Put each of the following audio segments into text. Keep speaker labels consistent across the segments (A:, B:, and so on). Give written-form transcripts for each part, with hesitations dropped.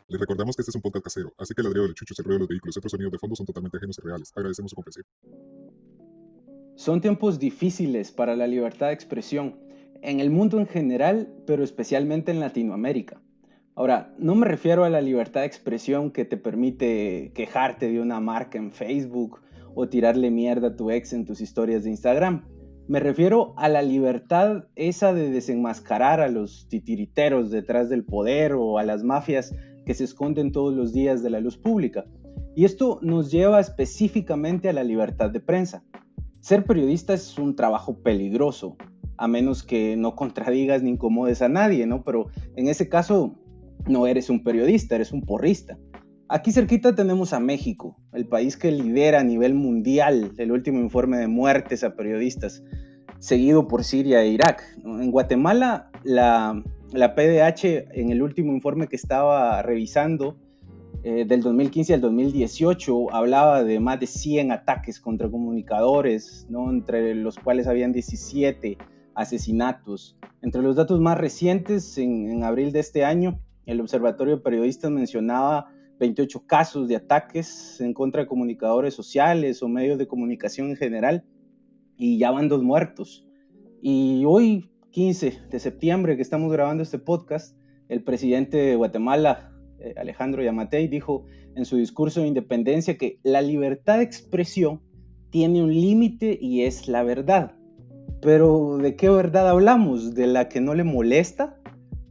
A: Les recordamos que este es un podcast casero, así que el ladrido de los chuchos y el ruido de los vehículos y otros sonidos de fondo son totalmente ajenos y reales. Agradecemos su comprensión.
B: Son tiempos difíciles para la libertad de expresión en el mundo en general, pero especialmente en Latinoamérica. Ahora, no me refiero a la libertad de expresión que te permite quejarte de una marca en Facebook o tirarle mierda a tu ex en tus historias de Instagram. Me refiero a la libertad esa de desenmascarar a los titiriteros detrás del poder o a las mafias que se esconden todos los días de la luz pública. Y esto nos lleva específicamente a la libertad de prensa. Ser periodista es un trabajo peligroso, a menos que no contradigas ni incomodes a nadie, ¿no? Pero en ese caso no eres un periodista, eres un porrista. Aquí cerquita tenemos a México, el país que lidera a nivel mundial el último informe de muertes a periodistas, seguido por Siria e Irak. En Guatemala, la PDH, en el último informe que estaba revisando, del 2015 al 2018, hablaba de más de 100 ataques contra comunicadores, ¿no? Entre los cuales habían 17 asesinatos. Entre los datos más recientes, en abril de este año, el Observatorio de Periodistas mencionaba 28 casos de ataques en contra de comunicadores sociales o medios de comunicación en general, y ya van 2 muertos. Y hoy, 15 de septiembre, que estamos grabando este podcast, el presidente de Guatemala, Alejandro Yamatei, dijo en su discurso de independencia que la libertad de expresión tiene un límite y es la verdad. Pero ¿de qué verdad hablamos? ¿De la que no le molesta?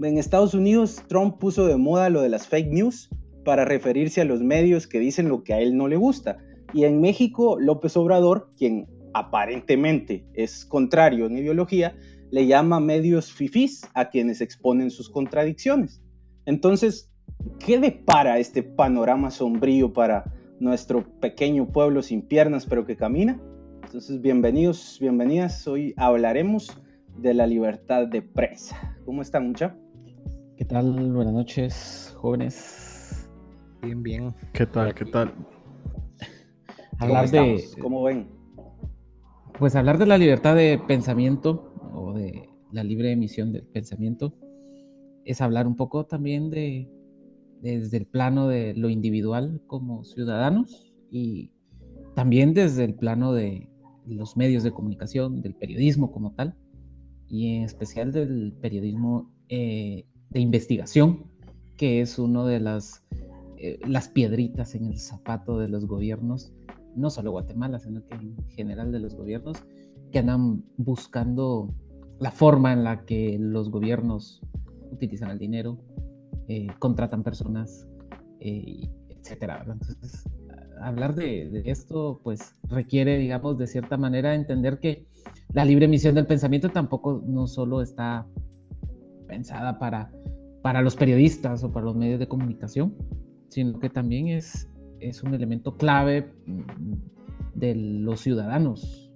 B: En Estados Unidos, Trump puso de moda lo de las fake news para referirse a los medios que dicen lo que a él no le gusta. Y en México, López Obrador, quien aparentemente es contrario en ideología, le llama medios fifís a quienes exponen sus contradicciones. Entonces, ¿qué depara este panorama sombrío para nuestro pequeño pueblo sin piernas pero que camina? Entonces, bienvenidos, bienvenidas. Hoy hablaremos de la libertad de prensa. ¿Cómo está, mucha?
C: ¿Qué tal? Buenas noches, jóvenes.
D: Bien, bien.
E: ¿Qué tal? ¿Qué tal?
B: ¿Cómo estamos? ¿Cómo ven?
C: Pues hablar de la libertad de pensamiento o de la libre emisión del pensamiento es hablar un poco también desde el plano de lo individual como ciudadanos y también desde el plano de los medios de comunicación, del periodismo como tal, y en especial del periodismo de investigación, que es uno de las piedritas en el zapato de los gobiernos, no solo Guatemala, sino que en general de los gobiernos, que andan buscando la forma en la que los gobiernos utilizan el dinero, contratan personas, etcétera, ¿verdad? Entonces, hablar de esto, pues requiere, digamos, de cierta manera entender que la libre emisión del pensamiento tampoco no solo está pensada para los periodistas o para los medios de comunicación, sino que también es un elemento clave de los ciudadanos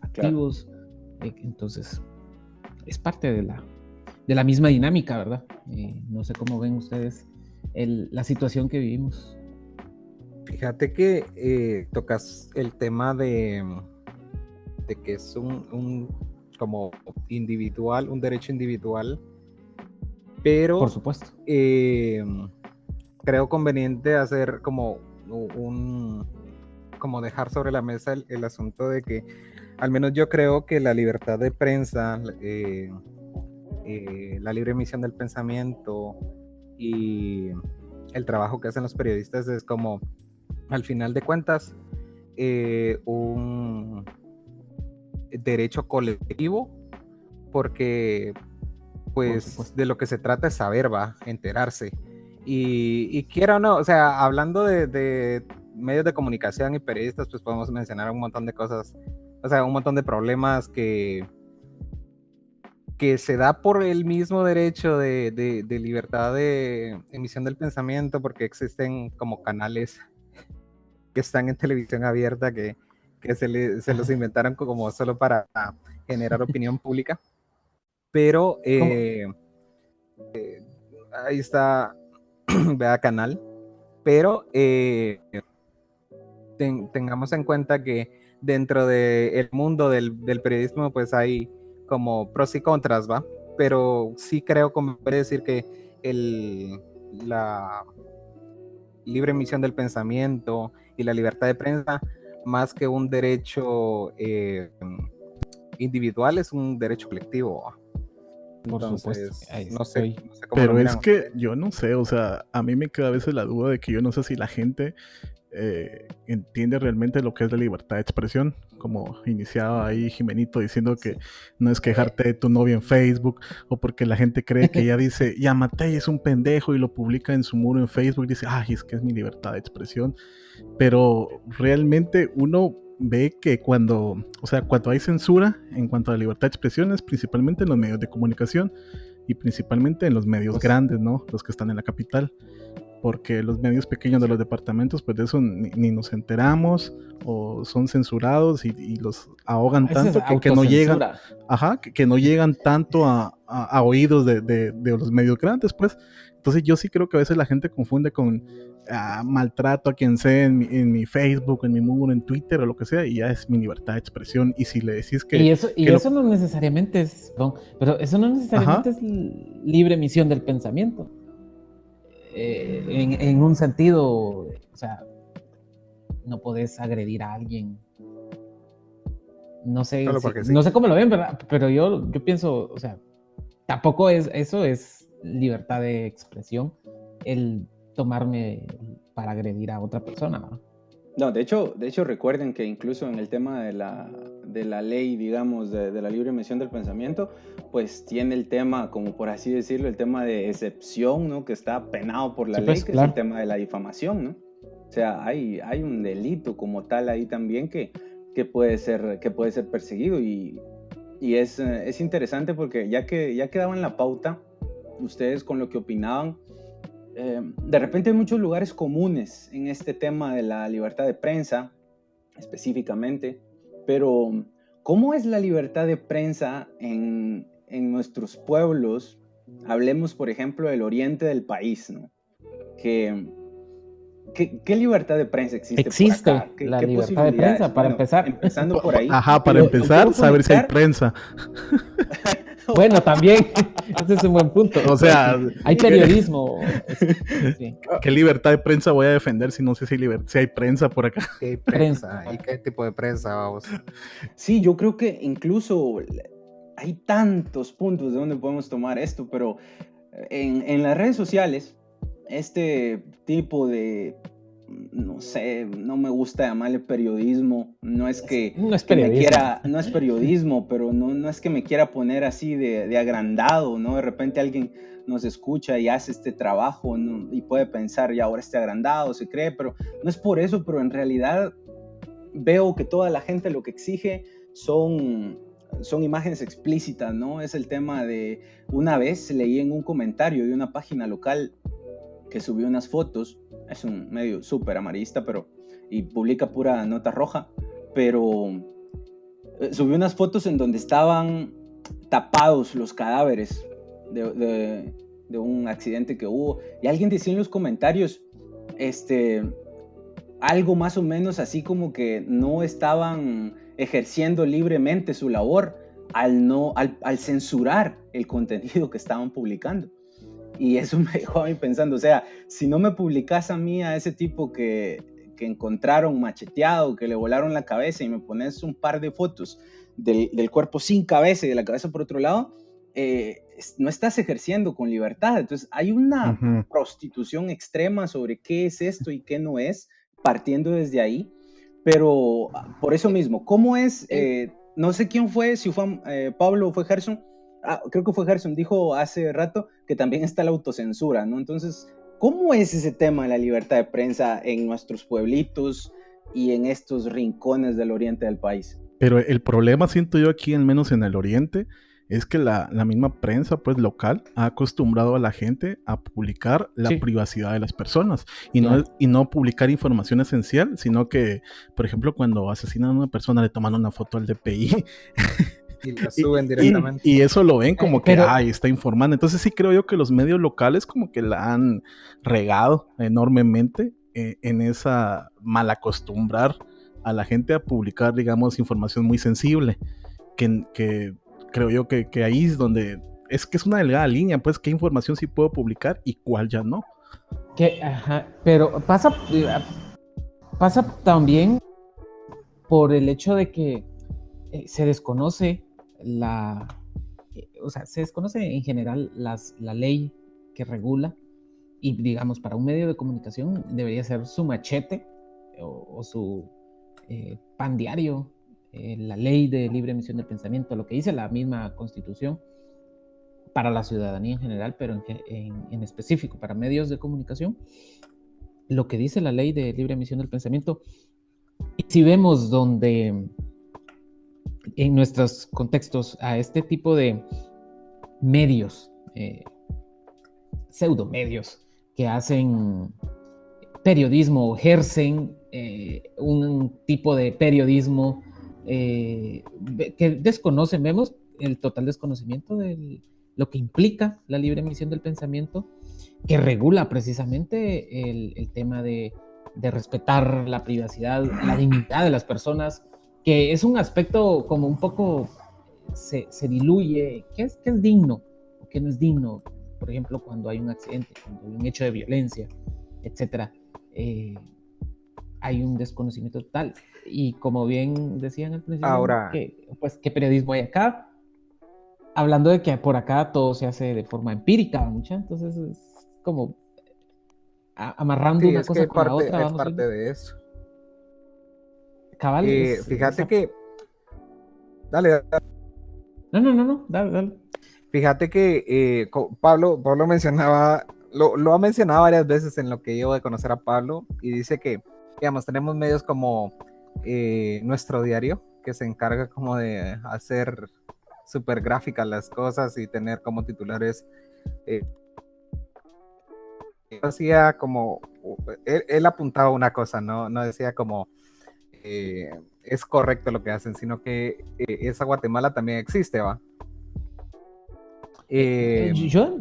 C: activos. Claro. Entonces, es parte de la misma dinámica, ¿verdad? No sé cómo ven ustedes la situación que vivimos.
D: Fíjate que tocas el tema de que es un como individual, un derecho individual, pero
C: por supuesto,
D: creo conveniente hacer como dejar sobre la mesa el asunto de que al menos yo creo que la libertad de prensa, la libre emisión del pensamiento y el trabajo que hacen los periodistas es como, al final de cuentas, un derecho colectivo, porque pues de lo que se trata es saber, enterarse. Y quiera o no, o sea, hablando de medios de comunicación y periodistas, pues podemos mencionar un montón de cosas, o sea, un montón de problemas que se da por el mismo derecho de libertad de emisión del pensamiento, porque existen como canales que están en televisión abierta que se los inventaron como solo para generar opinión pública, pero ahí está, vea canal, pero tengamos en cuenta que dentro del mundo del periodismo pues hay como pros y contras, ¿va? Pero sí creo, como puede decir, que la libre emisión del pensamiento y la libertad de prensa, más que un derecho individual, es un derecho colectivo, ¿va?
C: Por supuesto.
D: Entonces,
C: Ahí
D: no sé
C: estoy.
D: cómo lo
E: Pero es
D: miran
E: que
D: ustedes.
E: yo no sé, o sea, a mí me queda a veces la duda de que yo no sé si la gente entiende realmente lo que es la libertad de expresión, como iniciaba ahí Jimenito diciendo que
C: Sí.
E: no es quejarte de tu novia en Facebook, o porque la gente cree que ella dice, ya Matei es un pendejo y lo publica en su muro en Facebook y dice, ay, es que es mi libertad de expresión. Pero realmente uno ve que cuando hay censura en cuanto a la libertad de expresión es principalmente en los medios de comunicación y principalmente en los medios
C: Pues,
E: grandes, ¿no? Los que están en la capital. Porque los medios pequeños de los departamentos, pues de eso ni nos enteramos, o son censurados y los ahogan
C: esa es
E: tanto que no llegan,
C: autocensura.
E: que no llegan tanto a oídos de los medios grandes, pues. Entonces yo sí creo que a veces la gente confunde con maltrato a quien sea en mi Facebook, en mi muro, en Twitter o lo que sea, y ya es mi libertad de expresión. Y si le decís
C: Y eso
E: que
C: no necesariamente es, perdón, pero eso no necesariamente es libre emisión del pensamiento. En un sentido, o sea, no podés agredir a alguien. No sé,
D: Solo porque sí.
C: no sé cómo lo ven, ¿verdad? Pero yo pienso, o sea, tampoco eso es libertad de expresión, el tomarme para agredir a otra persona, ¿no?
B: No, de hecho recuerden que incluso en el tema de la ley, digamos, de la libre emisión del pensamiento, pues tiene el tema, como por así decirlo, el tema de excepción, ¿no? Que está penado por la
C: Sí,
B: ley,
C: pues,
B: que es
C: claro.
B: el tema de la difamación, ¿no? O sea, hay un delito como tal ahí también que puede ser perseguido y es interesante porque ya que daban la pauta, ustedes con lo que opinaban, de repente hay muchos lugares comunes en este tema de la libertad de prensa, específicamente, pero ¿cómo es la libertad de prensa en nuestros pueblos? Hablemos, por ejemplo, del oriente del país, ¿no? ¿Qué libertad de prensa existe por acá?
C: Existe
B: ¿Qué,
C: la
B: qué
C: libertad de
B: posibilidades?
C: prensa, para
B: Bueno,
C: empezar.
B: empezando por ahí,
E: para
B: lo
E: empezar,
B: quiero
E: saber si hay
B: conectar.
E: prensa.
C: Bueno, también, ese es un buen punto.
E: O sea,
C: Hay periodismo. Sí.
E: ¿qué libertad de prensa voy a defender si no sé si hay prensa por acá?
D: ¿Qué hay prensa? ¿Y qué tipo de prensa, vamos?
B: Sí, yo creo que incluso hay tantos puntos de donde podemos tomar esto, pero en las redes sociales, este tipo de, no sé, no me gusta llamarle periodismo, no es
C: No es
B: que me
C: periodismo.
B: quiera, no es periodismo, pero no es que me quiera poner así de agrandado, ¿no? De repente alguien nos escucha y hace este trabajo, ¿no? Y puede pensar, ya ahora este agrandado, se cree, pero no es por eso, pero en realidad veo que toda la gente lo que exige son imágenes explícitas, ¿no? Es el tema de, una vez leí en un comentario de una página local que subió unas fotos, es un medio súper amarillista, y publica pura nota roja, pero subió unas fotos en donde estaban tapados los cadáveres de un accidente que hubo, y alguien decía en los comentarios, algo más o menos así como que no estaban ejerciendo libremente su labor al censurar el contenido que estaban publicando. Y eso me dejó a mí pensando, o sea, si no me publicas a mí, a ese tipo que encontraron macheteado, que le volaron la cabeza, y me pones un par de fotos del cuerpo sin cabeza y de la cabeza por otro lado, no estás ejerciendo con libertad. Entonces hay una prostitución extrema sobre qué es esto y qué no es, partiendo desde ahí, pero por eso mismo, ¿cómo es? No sé quién fue, si fue Pablo o fue Gerson, creo que fue Gerson, dijo hace rato que también está la autocensura, ¿no? Entonces, ¿cómo es ese tema de la libertad de prensa en nuestros pueblitos y en estos rincones del oriente del país?
E: Pero el problema, siento yo aquí, al menos en el oriente, es que la misma prensa pues local ha acostumbrado a la gente a publicar la privacidad de las personas y, no publicar información esencial, sino que, por ejemplo, cuando asesinan a una persona le toman una foto al DPI
D: y la suben directamente.
E: Y eso lo ven como que, está informando. Entonces sí creo yo que los medios locales como que la han regado enormemente en esa malacostumbrar a la gente a publicar, digamos, información muy sensible, que creo yo que ahí es donde es que es una delgada línea, pues qué información sí puedo publicar y cuál ya no.
C: Pero pasa también por el hecho de que se desconoce se desconoce en general la ley que regula, y digamos, para un medio de comunicación debería ser su machete o su pan diario, la ley de libre emisión del pensamiento, lo que dice la misma Constitución para la ciudadanía en general, pero en específico para medios de comunicación, lo que dice la ley de libre emisión del pensamiento. Y si vemos donde en nuestros contextos a este tipo de medios, pseudomedios, que hacen periodismo o ejercen un tipo de periodismo que desconocen, vemos el total desconocimiento de lo que implica la libre emisión del pensamiento, que regula precisamente el tema de respetar la privacidad, la dignidad de las personas, que es un aspecto como un poco se diluye, ¿qué es digno o qué no es digno? Por ejemplo, cuando hay un accidente, cuando hay un hecho de violencia, etcétera, hay un desconocimiento total. Y como bien decían al principio,
D: Ahora,
C: ¿qué periodismo hay acá? Hablando de que por acá todo se hace de forma empírica, mucha, entonces es como amarrando
D: sí,
C: una
D: es que
C: cosa con la otra,
D: es
C: vamos a
D: parte
C: ir.
D: de eso.
C: Cabal,
D: Fíjate que, dale,
C: No, dale.
D: fíjate que Pablo mencionaba, lo ha mencionado varias veces en lo que llevo de conocer a Pablo, y dice que, digamos, tenemos medios como Nuestro Diario, que se encarga como de hacer súper gráficas las cosas y tener como titulares. Hacía como, él apuntaba una cosa, no decía como es correcto lo que hacen, sino que esa Guatemala también existe, ¿va?
C: Yo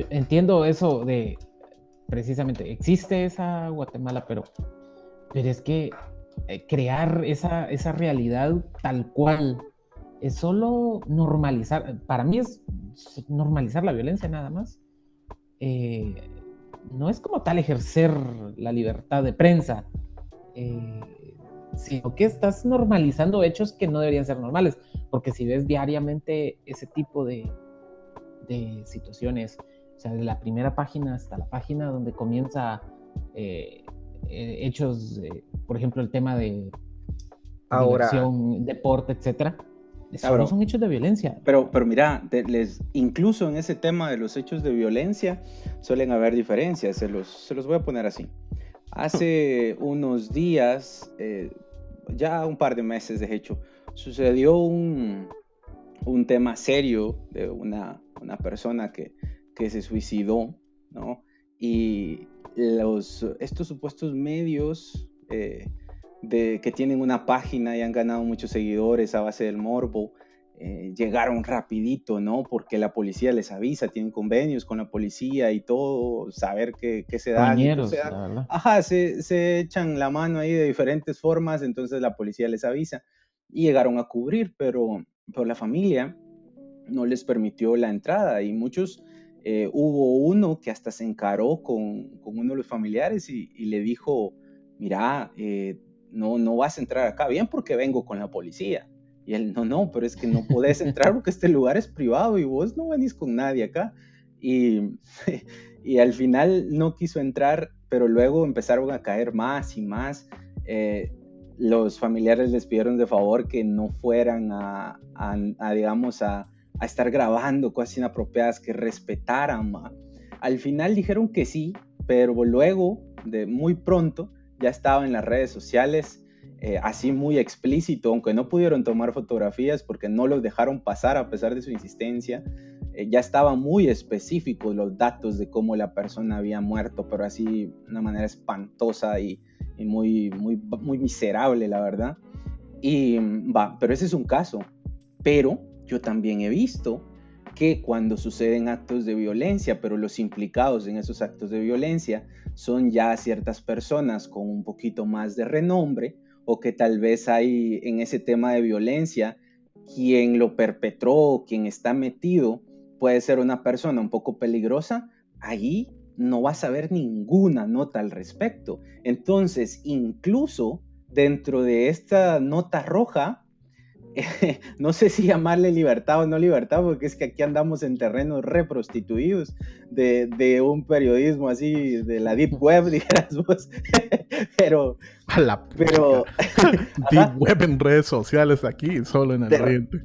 C: entiendo eso de, precisamente, existe esa Guatemala, pero es que crear esa realidad tal cual es solo normalizar, para mí es normalizar la violencia nada más. No es como tal ejercer la libertad de prensa, sino que estás normalizando hechos que no deberían ser normales, porque si ves diariamente ese tipo de situaciones, o sea, de la primera página hasta la página donde comienza hechos, por ejemplo, el tema de
D: Ahora,
C: diversión, deporte, etcétera, solo
B: Cabrón.
C: son hechos de violencia.
B: Pero mira, incluso en ese tema de los hechos de violencia suelen haber diferencias, se los voy a poner así. Hace unos días, ya un par de meses de hecho, sucedió un tema serio de una persona que se suicidó, ¿no? Y estos supuestos medios que tienen una página y han ganado muchos seguidores a base del morbo, llegaron rapidito, ¿no? Porque la policía les avisa, tienen convenios con la policía y todo, saber qué se dan. Entonces,
C: Compañeros, la verdad.
B: ajá, se echan la mano ahí de diferentes formas, entonces la policía les avisa y llegaron a cubrir, pero la familia no les permitió la entrada y muchos, hubo uno que hasta se encaró con uno de los familiares y le dijo, mira, no vas a entrar acá, bien porque vengo con la policía. Y él, no, pero es que no podés entrar porque este lugar es privado y vos no venís con nadie acá. Y, y al final no quiso entrar, pero luego empezaron a caer más y más. Los familiares les pidieron de favor que no fueran digamos, a estar grabando cosas inapropiadas, que respetaran. Al final dijeron que sí, pero luego, de muy pronto, ya estaba en las redes sociales, así muy explícito, aunque no pudieron tomar fotografías porque no los dejaron pasar a pesar de su insistencia. Ya estaban muy específicos los datos de cómo la persona había muerto, pero así de una manera espantosa y muy miserable, la verdad. Y pero ese es un caso. Pero yo también he visto que cuando suceden actos de violencia, pero los implicados en esos actos de violencia son ya ciertas personas con un poquito más de renombre, o que tal vez hay en ese tema de violencia quien lo perpetró, quien está metido, puede ser una persona un poco peligrosa, allí no vas a ver ninguna nota al respecto. Entonces, incluso dentro de esta nota roja, no sé si llamarle libertad o no libertad, porque es que aquí andamos en terrenos reprostituidos de un periodismo así, de la deep web, dijeras vos. pero,
E: A la puchica.
B: pero,
E: Deep
B: ajá,
E: Web en redes sociales aquí, solo en el
B: ter-
E: Oriente.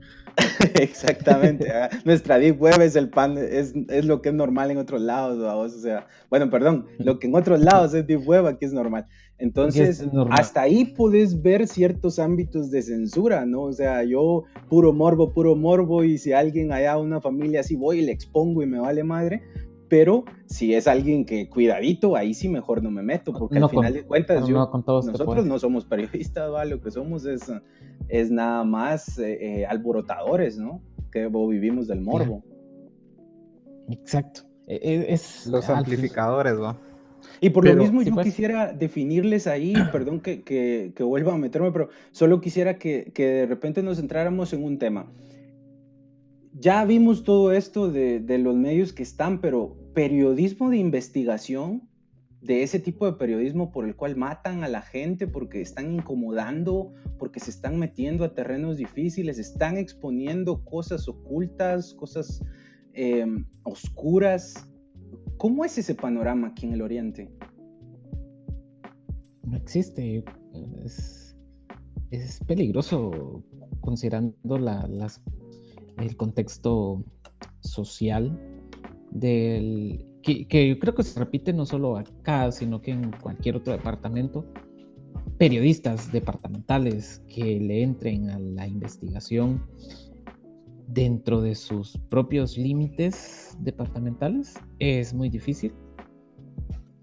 B: exactamente. Nuestra deep web es el pan, es lo que es normal en otros lados, ¿vamos? O sea, bueno, perdón, lo que en otros lados es deep web, aquí es normal.
C: Aquí es
B: Entonces,
C: normal.
B: hasta ahí puedes ver ciertos ámbitos de censura, ¿no? O sea, yo puro morbo, y si alguien allá, una familia así, voy y le expongo y me vale madre. Pero si es alguien que cuidadito, ahí sí mejor no me meto, porque al
C: No
B: final
C: con,
B: de cuentas
C: no con todos te
B: nosotros
C: puede.
B: no somos periodistas, ¿va? Lo que somos es nada más alborotadores, ¿no? Que vivimos del morbo.
C: Exacto. Es
D: Los amplificadores, ¿no?
B: Y por lo
E: Pero,
B: mismo
C: sí,
B: yo
C: pues.
B: quisiera definirles ahí, perdón que vuelva a meterme, pero solo quisiera que de repente nos centráramos en un tema. Ya vimos todo esto de los medios que están, pero periodismo de investigación, de ese tipo de periodismo por el cual matan a la gente porque están incomodando, porque se están metiendo a terrenos difíciles, están exponiendo cosas ocultas, cosas oscuras. ¿Cómo es ese panorama aquí en el Oriente?
C: No existe. Es peligroso considerando el contexto social que yo creo que se repite no solo acá, sino que en cualquier otro departamento. Periodistas departamentales que le entren a la investigación dentro de sus propios límites departamentales es muy difícil,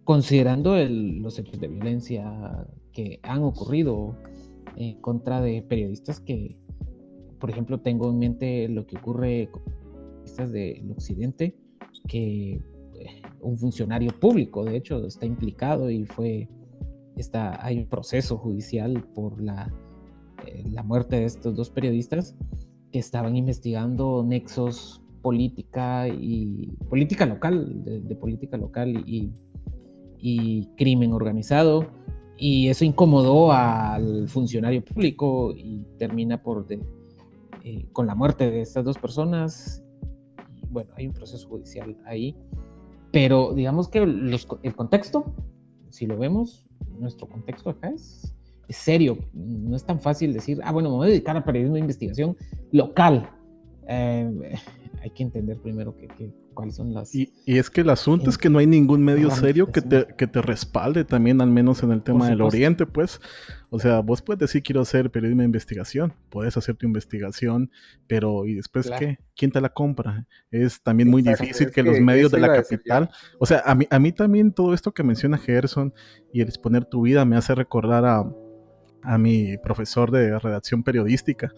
C: considerando los hechos de violencia que han ocurrido en contra de periodistas que, por ejemplo, tengo en mente lo que ocurre con periodistas del occidente, que un funcionario público, de hecho, está implicado y hay un proceso judicial por la muerte de estos dos periodistas que estaban investigando nexos política local, de política local y crimen organizado, y eso incomodó al funcionario público y termina con la muerte de estas dos personas. Y bueno, hay un proceso judicial ahí, pero digamos que el contexto, si lo vemos, nuestro contexto acá es serio. No es tan fácil decir, bueno, me voy a dedicar al periodismo de investigación local. Hay que entender primero cuáles son las...
E: y es que el asunto es que no hay ningún medio serio que te respalde también, al menos en el tema del Oriente, pues. O sea, vos puedes decir quiero hacer periodismo de investigación, puedes hacer tu investigación, pero ¿y después
D: Claro.
E: qué? ¿Quién te la compra? Es también muy
D: Exacto,
E: difícil
D: es
E: que los
D: que
E: medios
D: eso
E: de la
D: iba a decir yo.
E: capital, o sea, a mí también todo esto que menciona Gerson y el exponer tu vida me hace recordar a mi profesor de redacción periodística,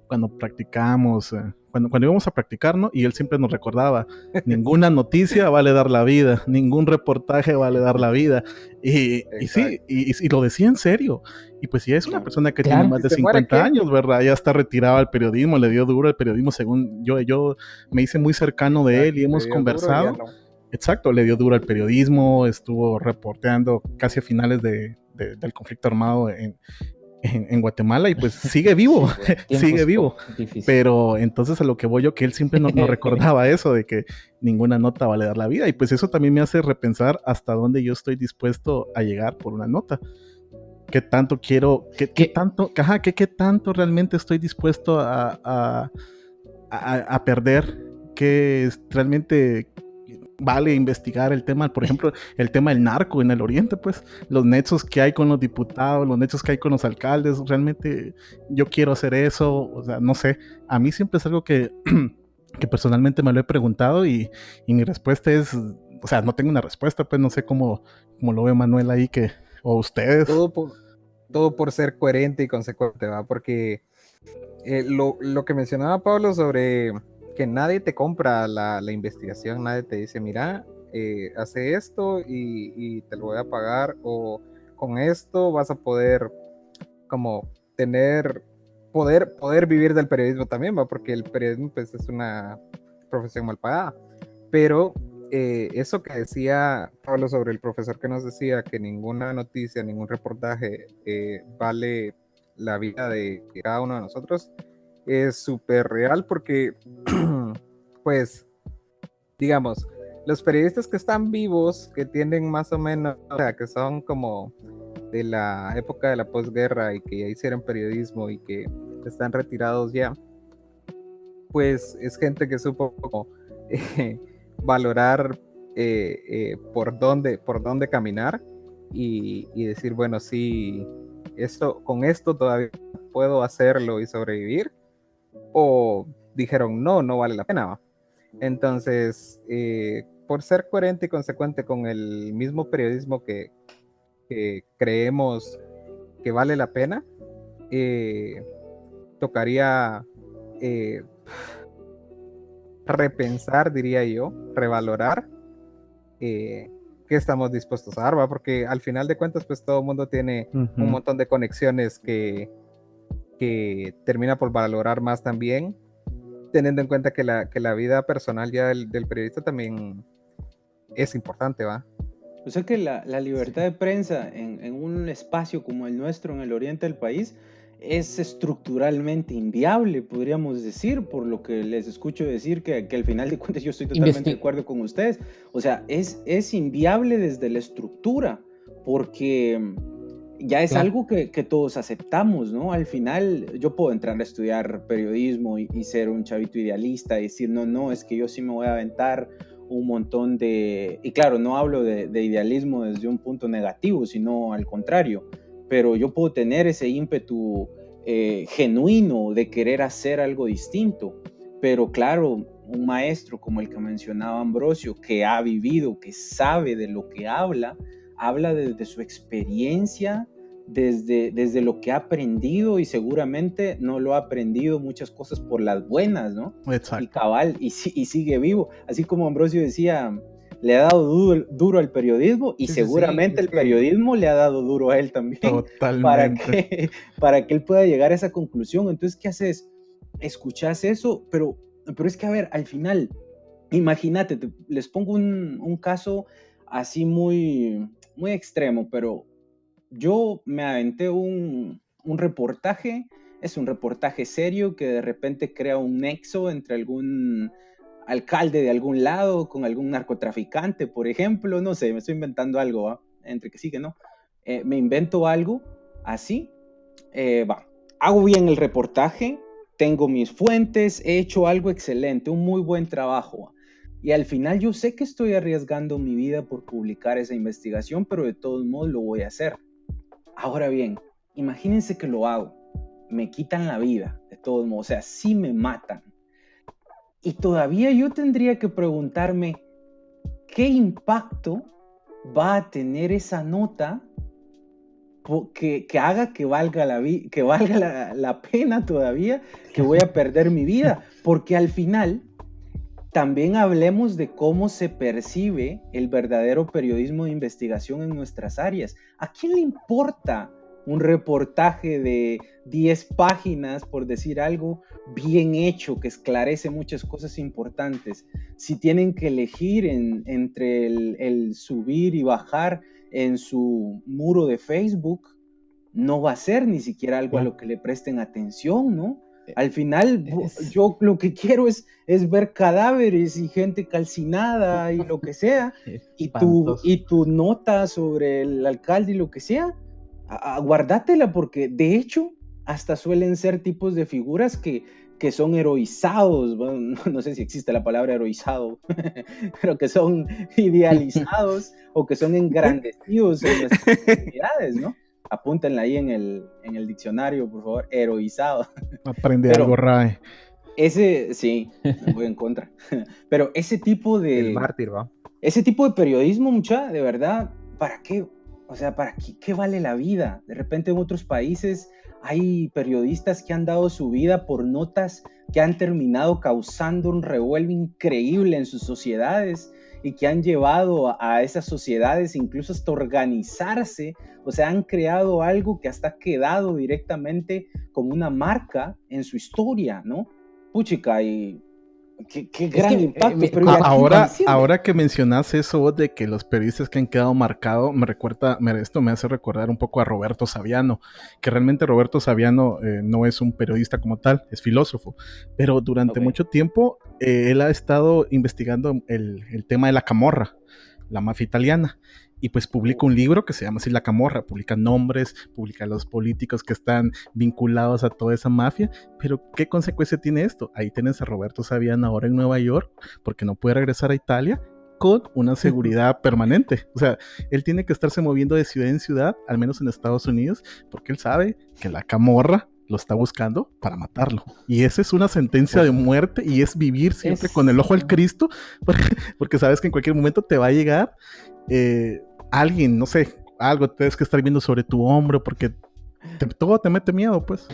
E: cuando practicamos, cuando íbamos a practicar, ¿no? Y él siempre nos recordaba, ninguna noticia vale dar la vida, ningún reportaje vale dar la vida. Y sí, y lo decía en serio. Y pues ya es una persona que tiene más de 50 años, ¿verdad? Ya está retirado al periodismo, le dio duro al periodismo, según yo me hice muy cercano de él y hemos conversado.
D: No.
E: Exacto, le dio duro al periodismo, estuvo reporteando casi a finales del conflicto armado en Guatemala y pues sigue vivo, sí, sigue vivo. Difícil. Pero entonces a lo que voy yo, que él siempre nos recordaba eso de que ninguna nota vale dar la vida, y pues eso también me hace repensar hasta dónde yo estoy dispuesto a llegar por una nota. ¿Qué tanto quiero, qué tanto realmente estoy dispuesto a perder? ¿Qué realmente vale investigar el tema, por ejemplo, el tema del narco en el Oriente, pues, los nexos que hay con los diputados, los nexos que hay con los alcaldes, realmente yo quiero hacer eso, o sea, no sé, a mí siempre es algo que personalmente me lo he preguntado y mi respuesta es, o sea, no tengo una respuesta, pues no sé cómo lo ve Manuel ahí, o ustedes.
D: Todo por ser coherente y consecuente, ¿va? Porque lo que mencionaba Pablo sobre que nadie te compra la investigación, nadie te dice, mira, hace esto y te lo voy a pagar, o con esto vas a poder como tener poder vivir del periodismo también, ¿va? Porque el periodismo pues, es una profesión mal pagada. Pero eso que decía Pablo sobre el profesor que nos decía que ninguna noticia, ningún reportaje vale la vida de cada uno de nosotros, es súper real porque, pues, digamos, los periodistas que están vivos, que tienen más o menos, o sea, que son como de la época de la posguerra y que ya hicieron periodismo y que están retirados ya, pues es gente que supo como, valorar por dónde caminar y decir, bueno, sí, con esto todavía puedo hacerlo y sobrevivir, o dijeron, no vale la pena, ¿va? Entonces, por ser coherente y consecuente con el mismo periodismo que creemos que vale la pena, tocaría repensar, diría yo, revalorar qué estamos dispuestos a dar, ¿va? Porque al final de cuentas, pues todo el mundo tiene un montón de conexiones que termina por valorar más también, teniendo en cuenta que la vida personal ya del periodista también es importante, ¿va?
B: O sea que la libertad de prensa en un espacio como el nuestro en el oriente del país es estructuralmente inviable, podríamos decir, por lo que les escucho decir que al final de cuentas yo estoy totalmente de acuerdo con ustedes. O sea, es inviable desde la estructura, porque ya es algo que todos aceptamos, ¿no? Al final yo puedo entrar a estudiar periodismo y ser un chavito idealista y decir, no, es que yo sí me voy a aventar un montón de... Y claro, no hablo de idealismo desde un punto negativo, sino al contrario, pero yo puedo tener ese ímpetu genuino de querer hacer algo distinto, pero claro, un maestro como el que mencionaba Ambrosio, que ha vivido, que sabe de lo que habla desde su experiencia, desde lo que ha aprendido, y seguramente no lo ha aprendido muchas cosas por las buenas, ¿no?
E: Exacto.
B: Y cabal, y sigue vivo. Así como Ambrosio decía, le ha dado duro al periodismo, y seguramente el periodismo le ha dado duro a él también.
E: Totalmente.
B: Para que él pueda llegar a esa conclusión. Entonces, ¿qué haces? Escuchas eso, pero es que, a ver, al final, imagínate, les pongo un caso así muy, muy extremo, pero yo me aventé un reportaje, es un reportaje serio que de repente crea un nexo entre algún alcalde de algún lado con algún narcotraficante, por ejemplo, no sé, me estoy inventando algo, ¿eh? Entre que sí que no. Me invento algo así, hago bien el reportaje, tengo mis fuentes, he hecho algo excelente, un muy buen trabajo. Y al final yo sé que estoy arriesgando mi vida por publicar esa investigación, pero de todos modos lo voy a hacer. Ahora bien, imagínense que lo hago, me quitan la vida, de todos modos, o sea, sí me matan. Y todavía yo tendría que preguntarme, ¿qué impacto va a tener esa nota que haga que valga la pena todavía, que voy a perder mi vida? Porque al final también hablemos de cómo se percibe el verdadero periodismo de investigación en nuestras áreas. ¿A quién le importa un reportaje de 10 páginas, por decir algo, bien hecho, que esclarece muchas cosas importantes? Si tienen que elegir entre el subir y bajar en su muro de Facebook, no va a ser ni siquiera algo a lo que le presten atención, ¿no? Al final, yo lo que quiero es ver cadáveres y gente calcinada y lo que sea, y tu nota sobre el alcalde y lo que sea, guárdatela, porque de hecho hasta suelen ser tipos de figuras que son heroizados, bueno, no sé si existe la palabra heroizado, pero que son idealizados o que son engrandecidos en nuestras actividades, ¿no? Apúntenla ahí en el diccionario, por favor, heroizado.
E: Aprende algo, RAE.
B: Sí, me voy en contra. Pero ese tipo de...
D: El mártir, ¿va?
B: Ese tipo de periodismo, mucha, de verdad, ¿para qué? O sea, ¿para qué vale la vida? De repente en otros países hay periodistas que han dado su vida por notas que han terminado causando un revuelo increíble en sus sociedades y que han llevado a esas sociedades incluso hasta organizarse, o sea, han creado algo que hasta ha quedado directamente como una marca en su historia, ¿no? Puchica, y qué gran impacto. Pero
E: ahora que mencionas eso vos de que los periodistas que han quedado marcados, esto me hace recordar un poco a Roberto Saviano, que realmente Roberto Saviano no es un periodista como tal, es filósofo, pero durante mucho tiempo él ha estado investigando el tema de la camorra, la mafia italiana. Y pues publica un libro que se llama así La Camorra, publica nombres, publica los políticos que están vinculados a toda esa mafia, pero ¿qué consecuencia tiene esto? Ahí tienes a Roberto Saviano ahora en Nueva York, porque no puede regresar a Italia, con una seguridad permanente. O sea, él tiene que estarse moviendo de ciudad en ciudad, al menos en Estados Unidos, porque él sabe que la Camorra lo está buscando para matarlo. Y esa es una sentencia de muerte y es vivir siempre con el ojo al Cristo, porque sabes que en cualquier momento te va a llegar alguien, no sé, algo tienes que estar viendo sobre tu hombro porque todo te mete miedo, pues.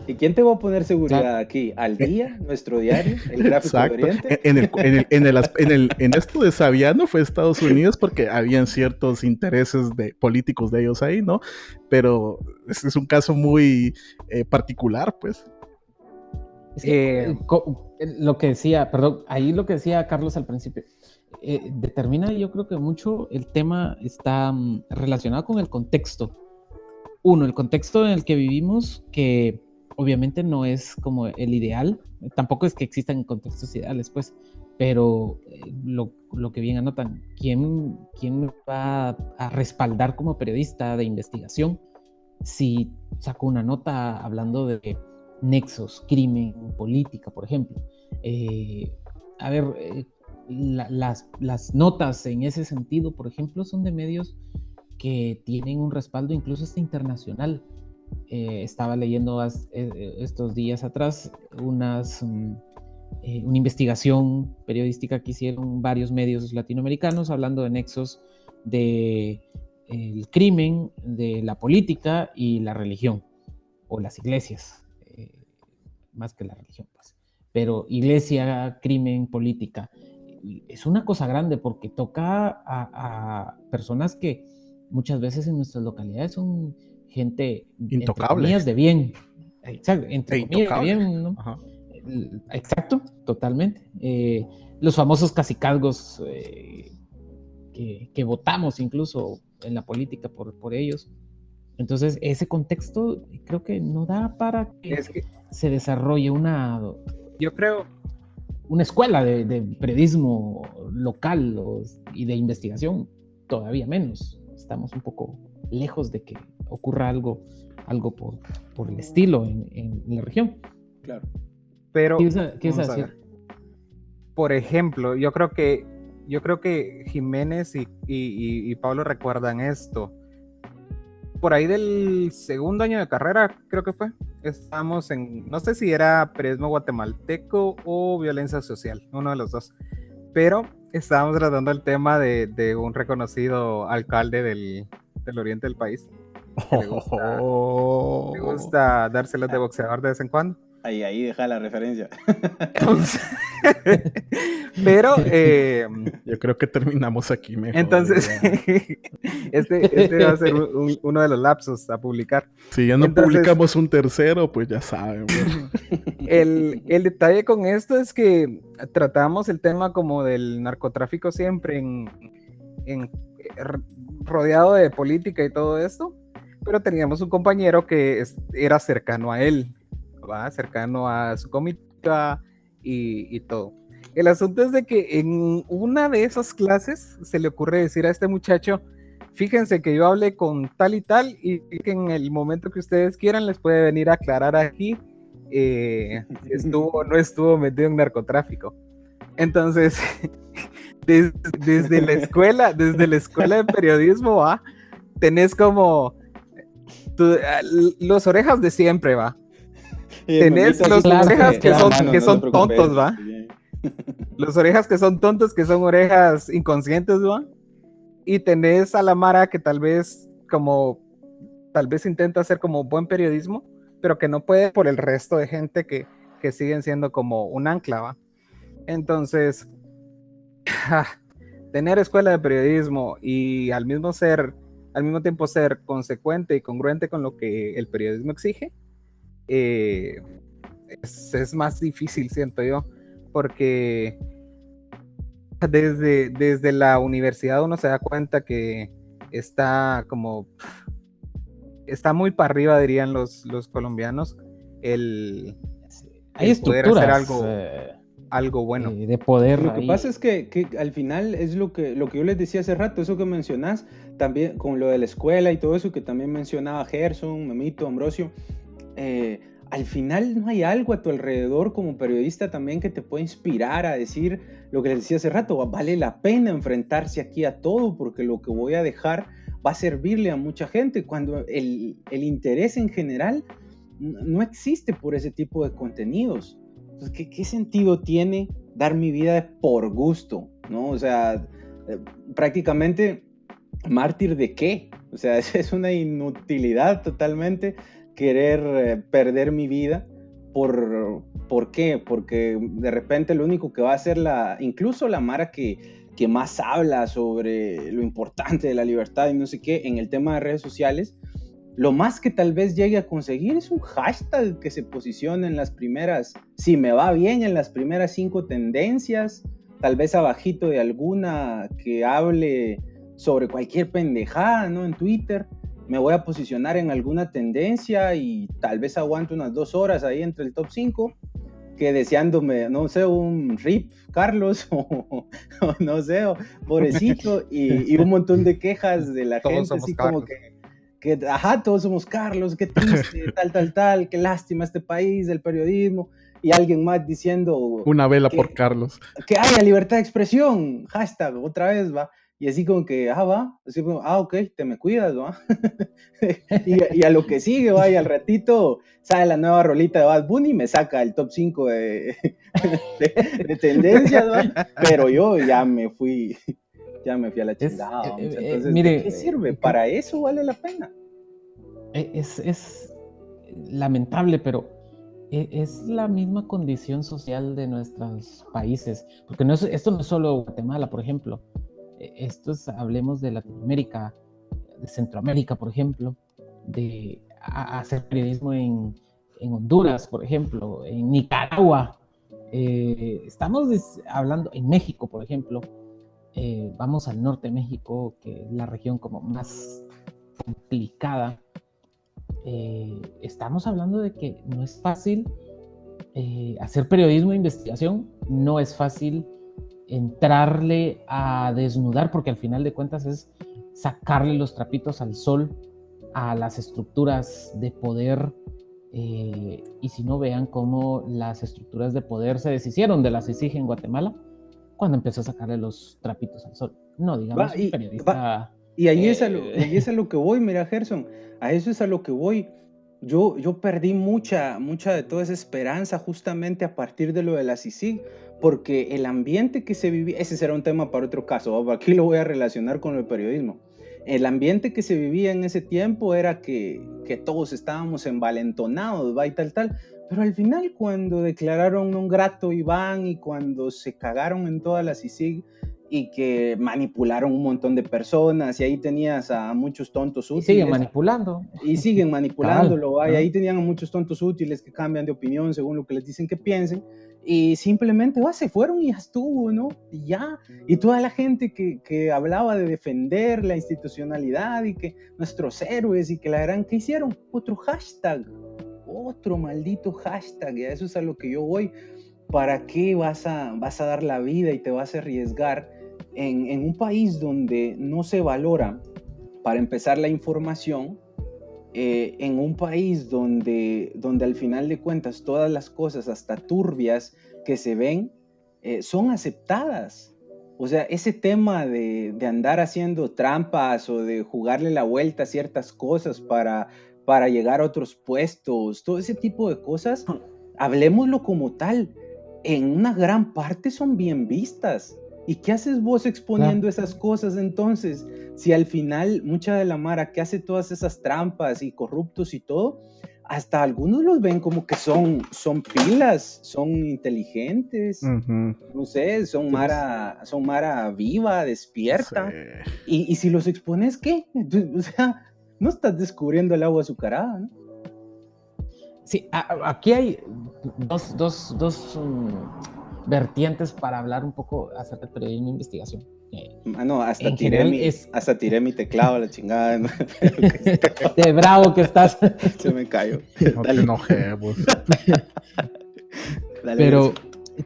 B: ¿Y quién te va a poner seguridad aquí? ¿Al Día? ¿Nuestro diario? ¿El Gráfico de Oriente?
E: En esto de Saviano fue Estados Unidos porque habían ciertos intereses políticos de ellos ahí, ¿no? Pero es un caso muy particular, pues.
C: Lo que decía, perdón, ahí lo que decía Carlos al principio, determina, yo creo que mucho el tema está relacionado con el contexto. Uno, el contexto en el que vivimos, que obviamente no es como el ideal, tampoco es que existan contextos ideales, pues, pero lo que bien anotan, ¿quién me va a respaldar como periodista de investigación si saco una nota hablando de nexos, crimen, política, por ejemplo? Las notas en ese sentido, por ejemplo, son de medios que tienen un respaldo incluso hasta internacional. Estaba leyendo estos días atrás una investigación periodística que hicieron varios medios latinoamericanos hablando de nexos de el crimen, de la política y la religión, o las iglesias, más que la religión, pues. Pero iglesia, crimen, política, es una cosa grande porque toca a personas que muchas veces en nuestras localidades son gente
E: intocable,
C: entre comillas de bien. Exacto, entre comillas de bien, ¿no?
E: Ajá.
C: Exacto, totalmente. Los famosos cacicazgos que votamos incluso en la política por ellos. Entonces, ese contexto creo que no da para que se desarrolle una escuela de periodismo local y de investigación, todavía menos. Estamos un poco lejos de que ocurra algo por el estilo en la región.
B: Claro.
D: Pero,
C: ¿qué vas a decir?
D: Por ejemplo, yo creo que Jiménez y Pablo recuerdan esto. Por ahí del segundo año de carrera, creo que fue, estábamos no sé si era periodismo guatemalteco o violencia social, uno de los dos, pero estábamos tratando el tema de un reconocido alcalde del oriente del país. Le gusta dárselas de boxeador de vez en cuando.
B: Ahí deja la referencia.
D: Entonces, pero
E: yo creo que terminamos aquí mejor.
D: Entonces, este va a ser uno de los lapsos a publicar.
E: Si ya no publicamos un tercero, pues ya saben.
D: El detalle con esto es que tratamos el tema como del narcotráfico siempre rodeado de política y todo esto, pero teníamos un compañero que era cercano a él, ¿va? Cercano a su comitiva y todo. El asunto es de que en una de esas clases se le ocurre decir a este muchacho: fíjense que yo hablé con tal y tal, y que en el momento que ustedes quieran les puede venir a aclarar aquí si estuvo o no estuvo metido en narcotráfico. Entonces, desde la escuela de periodismo, ¿va? Tenés como los orejas de siempre, ¿va? Tenés los orejas que son tontos, ¿va? Los orejas que son tontos, que son orejas inconscientes, ¿va? Y tenés a la mara que tal vez intenta hacer como buen periodismo, pero que no puede por el resto de gente que siguen siendo como un ancla, ¿va? Entonces, tener escuela de periodismo y al mismo tiempo ser consecuente y congruente con lo que el periodismo exige, es más difícil, siento yo, porque desde la universidad uno se da cuenta que está muy para arriba, dirían los colombianos, el
C: Hay
D: poder hacer
C: estructuras
D: algo bueno.
C: de poder.
B: Lo que
C: ahí.
B: pasa es que al final es lo que yo les decía hace rato, eso que mencionás, también con lo de la escuela y todo eso que también mencionaba Gerson, Memito, Ambrosio, al final no hay algo a tu alrededor como periodista también que te pueda inspirar a decir lo que les decía hace rato, vale la pena enfrentarse aquí a todo porque lo que voy a dejar va a servirle a mucha gente, cuando el interés en general no existe por ese tipo de contenidos. Entonces, ¿qué sentido tiene dar mi vida por gusto? ¿No? O sea, prácticamente mártir de qué? O sea, es una inutilidad totalmente querer perder mi vida. ¿Por qué? Porque de repente lo único que va a hacer incluso la mara que más habla sobre lo importante de la libertad y no sé qué en el tema de redes sociales, lo más que tal vez llegue a conseguir es un hashtag que se posicione en las primeras, si me va bien, en las primeras 5 tendencias, tal vez abajito de alguna que hable sobre cualquier pendejada, ¿no? En Twitter, me voy a posicionar en alguna tendencia y tal vez aguanto unas 2 horas ahí entre el top 5, que deseándome, no sé, un RIP Carlos o no sé, pobrecito, y un montón de quejas de la gente, así como que todos somos Carlos, qué triste, tal, qué lástima este país, el periodismo, y alguien más diciendo
E: una vela por Carlos,
B: que haya libertad de expresión, hashtag, otra vez, va, y así como que, va, así como, ok, te me cuidas, va, y a lo que sigue, va, y al ratito sale la nueva rolita de Bad Bunny y me saca el top 5 de tendencias, va, pero yo ya me fui a la chingada. Entonces,
C: mire,
B: ¿de qué sirve? ¿Para eso vale la pena?
C: Es lamentable, pero es la misma condición social de nuestros países, porque esto no es solo Guatemala, por ejemplo, hablemos de Latinoamérica, de Centroamérica, por ejemplo, de hacer periodismo en Honduras, por ejemplo, en Nicaragua, estamos hablando en México, por ejemplo, vamos al norte de México, que es la región como más complicada. Estamos hablando de que no es fácil hacer periodismo de investigación, no es fácil entrarle a desnudar, porque al final de cuentas es sacarle los trapitos al sol a las estructuras de poder, y si no, vean cómo las estructuras de poder se deshicieron de la CICIG en Guatemala cuando empezó a sacarle los trapitos al sol. No, digamos, un periodista...
B: Y ahí es a lo que voy, mira, Gerson, a eso es a lo que voy. Yo perdí mucha de toda esa esperanza justamente a partir de lo de la CICIG, porque el ambiente que se vivía, ese será un tema para otro caso, ¿va? Aquí lo voy a relacionar con el periodismo. El ambiente que se vivía en ese tiempo era que todos estábamos envalentonados, ¿va? Y tal, pero al final cuando declararon non grato Iván y cuando se cagaron en toda la CICIG, y que manipularon un montón de personas, y ahí tenías a muchos tontos útiles.
C: Y siguen manipulando.
B: Y siguen manipulándolo, y ahí tenían a muchos tontos útiles que cambian de opinión según lo que les dicen que piensen, y simplemente se fueron y ya estuvo, ¿no? Y ya, y toda la gente que hablaba de defender la institucionalidad y que nuestros héroes y que la gran, ¿qué hicieron? Otro hashtag, otro maldito hashtag, y a eso es a lo que yo voy. ¿Para qué vas a dar la vida y te vas a arriesgar en un país donde no se valora, para empezar, la información, en un país donde al final de cuentas todas las cosas, hasta turbias que se ven, son aceptadas? O sea, ese tema de andar haciendo trampas o de jugarle la vuelta a ciertas cosas para llegar a otros puestos, todo ese tipo de cosas, hablemoslo como tal, en una gran parte son bien vistas. ¿Y qué haces vos exponiendo esas cosas entonces? Si al final mucha de la mara que hace todas esas trampas y corruptos y todo, hasta algunos los ven como que son pilas, son inteligentes, no sé, son Mara viva, despierta.
E: Sí.
B: Y si los expones, ¿qué? O sea, no estás descubriendo el agua azucarada, ¿no?
C: Sí, aquí hay dos vertientes para hablar un poco acerca del periodismo de investigación.
B: No, hasta
C: En general
B: tiré mi teclado a la chingada, ¿no?
C: De bravo que estás.
B: Se me cayó.
E: No te enojemos.
B: Dale,
C: Pero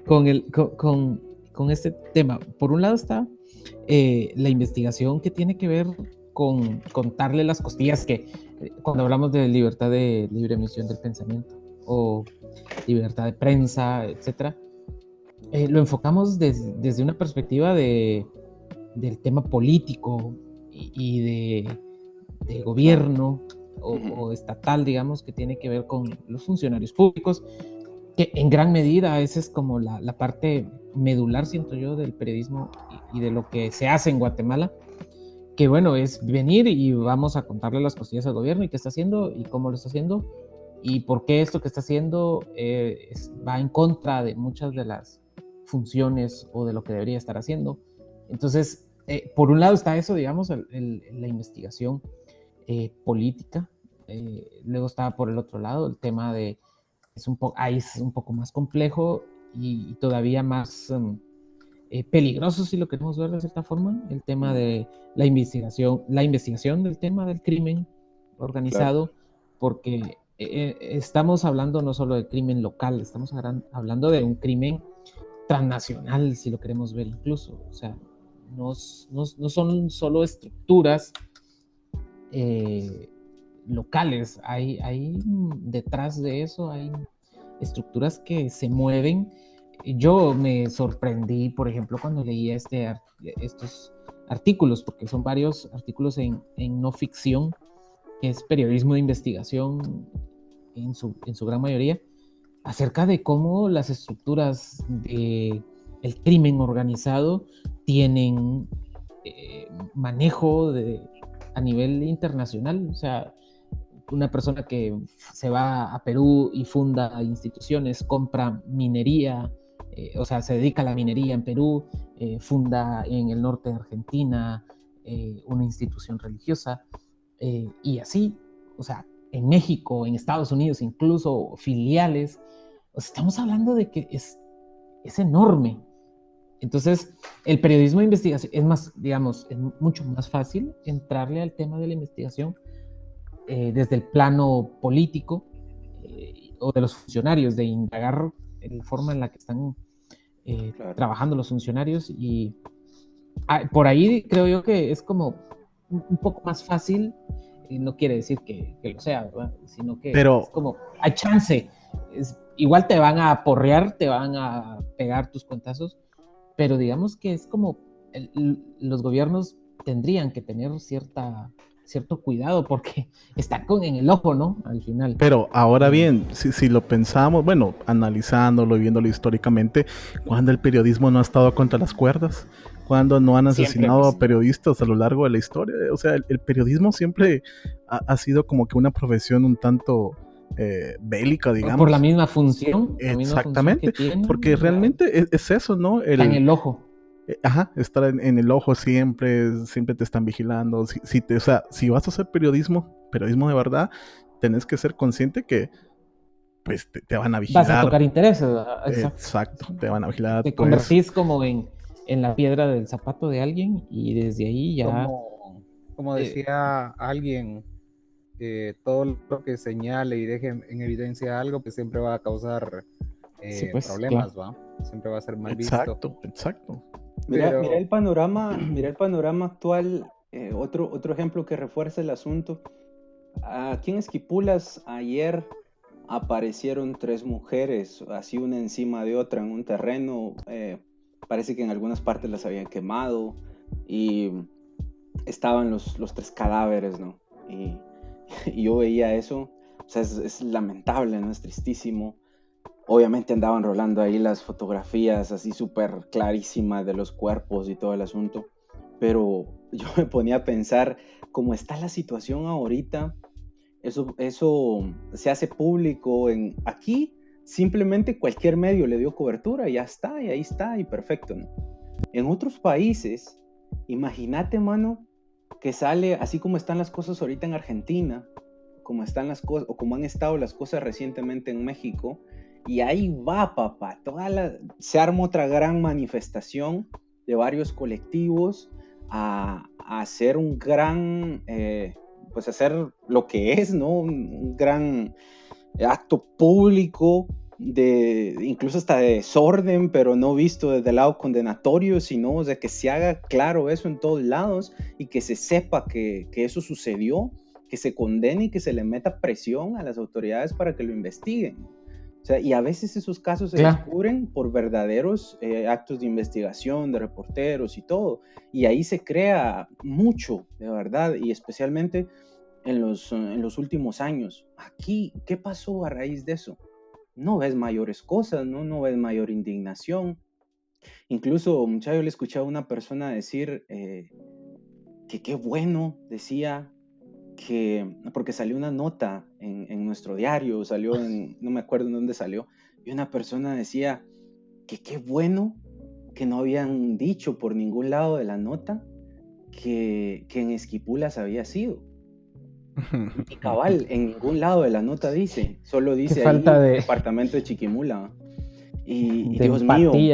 C: con este tema, por un lado está la investigación que tiene que ver con contarle las costillas que cuando hablamos de libertad de libre emisión del pensamiento o libertad de prensa, etcétera, lo enfocamos desde una perspectiva del tema político y de gobierno o estatal, digamos, que tiene que ver con los funcionarios públicos, que en gran medida esa es como la parte medular, siento yo, del periodismo y de lo que se hace en Guatemala, que bueno, es venir y vamos a contarle las costillas al gobierno y qué está haciendo y cómo lo está haciendo y por qué esto que está haciendo va en contra de muchas de las funciones o de lo que debería estar haciendo. Entonces, por un lado está eso, digamos, la investigación política. Luego está por el otro lado el tema de es un poco más complejo y todavía más peligroso, si lo queremos ver de cierta forma, el tema de la investigación del tema del crimen organizado, claro. Porque estamos hablando no solo de crimen local, estamos hablando de un crimen transnacional, si lo queremos ver incluso. O sea, no son solo estructuras locales, hay detrás de eso hay estructuras que se mueven. Yo me sorprendí, por ejemplo, cuando leía estos artículos, porque son varios artículos en no ficción, que es periodismo de investigación en su gran mayoría, acerca de cómo las estructuras del crimen organizado tienen manejo a nivel internacional. O sea, una persona que se va a Perú y funda instituciones, compra minería, o sea, se dedica a la minería en Perú, funda en el norte de Argentina una institución religiosa, y así, o sea, en México, en Estados Unidos, incluso filiales. O sea, estamos hablando de que es enorme. Entonces, el periodismo de investigación es más, digamos, es mucho más fácil entrarle al tema de la investigación desde el plano político o de los funcionarios, de indagar la forma en la que están claro. trabajando los funcionarios, y por ahí creo yo que es como un poco más fácil, y no quiere decir que lo sea, ¿verdad? Sino que es como, hay chance, igual te van a aporrear, te van a pegar tus cuentazos, pero digamos que es como los gobiernos tendrían que tener cierto cuidado porque está en el ojo, ¿no? Al final.
E: Pero ahora bien, si lo pensamos, bueno, analizándolo y viéndolo históricamente, ¿cuándo el periodismo no ha estado contra las cuerdas? ¿Cuándo no han asesinado a periodistas a lo largo de la historia? O sea, el periodismo siempre ha sido como que una profesión un tanto bélica, digamos.
C: Por la misma función.
E: Exactamente,
C: misma función que tiene,
E: porque realmente es eso, ¿no?
C: Está en el ojo.
E: Ajá, estar en el ojo siempre te están vigilando. O sea, si vas a hacer periodismo de verdad, tenés que ser consciente que pues te van a vigilar.
C: Vas a tocar intereses.
E: Exacto, te van a vigilar.
C: Te convertís como en la piedra del zapato de alguien y desde ahí ya...
D: Como decía alguien, todo lo que señale y deje en evidencia algo, pues siempre va a causar problemas, claro. ¿Va? Siempre va a ser mal visto.
E: Exacto.
B: Mira el panorama actual, otro ejemplo que refuerza el asunto. Aquí en Esquipulas ayer aparecieron 3 mujeres, así una encima de otra en un terreno. Parece que en algunas partes las habían quemado y estaban los 3 cadáveres, ¿no? Y yo veía eso, o sea, es lamentable, ¿no? Es tristísimo. Obviamente andaban rolando ahí las fotografías así súper clarísimas de los cuerpos y todo el asunto, pero yo me ponía a pensar cómo está la situación ahorita. eso se hace público aquí, simplemente cualquier medio le dio cobertura y ya está, y ahí está, y perfecto, ¿no? En otros países, imagínate, mano, que sale, así como están las cosas ahorita en Argentina, como están las cosas, o como han estado las cosas recientemente en México, y ahí va, papá, se arma otra gran manifestación de varios colectivos a hacer un gran, pues hacer lo que es, ¿no? Un gran acto público, incluso hasta de desorden, pero no visto desde el lado condenatorio, sino, o sea, que se haga claro eso en todos lados y que se sepa que eso sucedió, que se condene y que se le meta presión a las autoridades para que lo investiguen. O sea, y a veces esos casos se descubren por verdaderos actos de investigación, de reporteros y todo. Y ahí se crea mucho, de verdad, y especialmente en los últimos años. Aquí, ¿qué pasó a raíz de eso? No ves mayores cosas, no ves mayor indignación. Incluso, muchacho, yo le escuchaba a una persona decir que qué bueno, decía, porque salió una nota en nuestro diario, no me acuerdo en dónde salió, y una persona decía que qué bueno que no habían dicho por ningún lado de la nota que en Esquipulas había sido. Y cabal, en ningún lado de la nota dice, solo dice ahí departamento de Chiquimula. Y
C: de
B: Dios mío,
C: y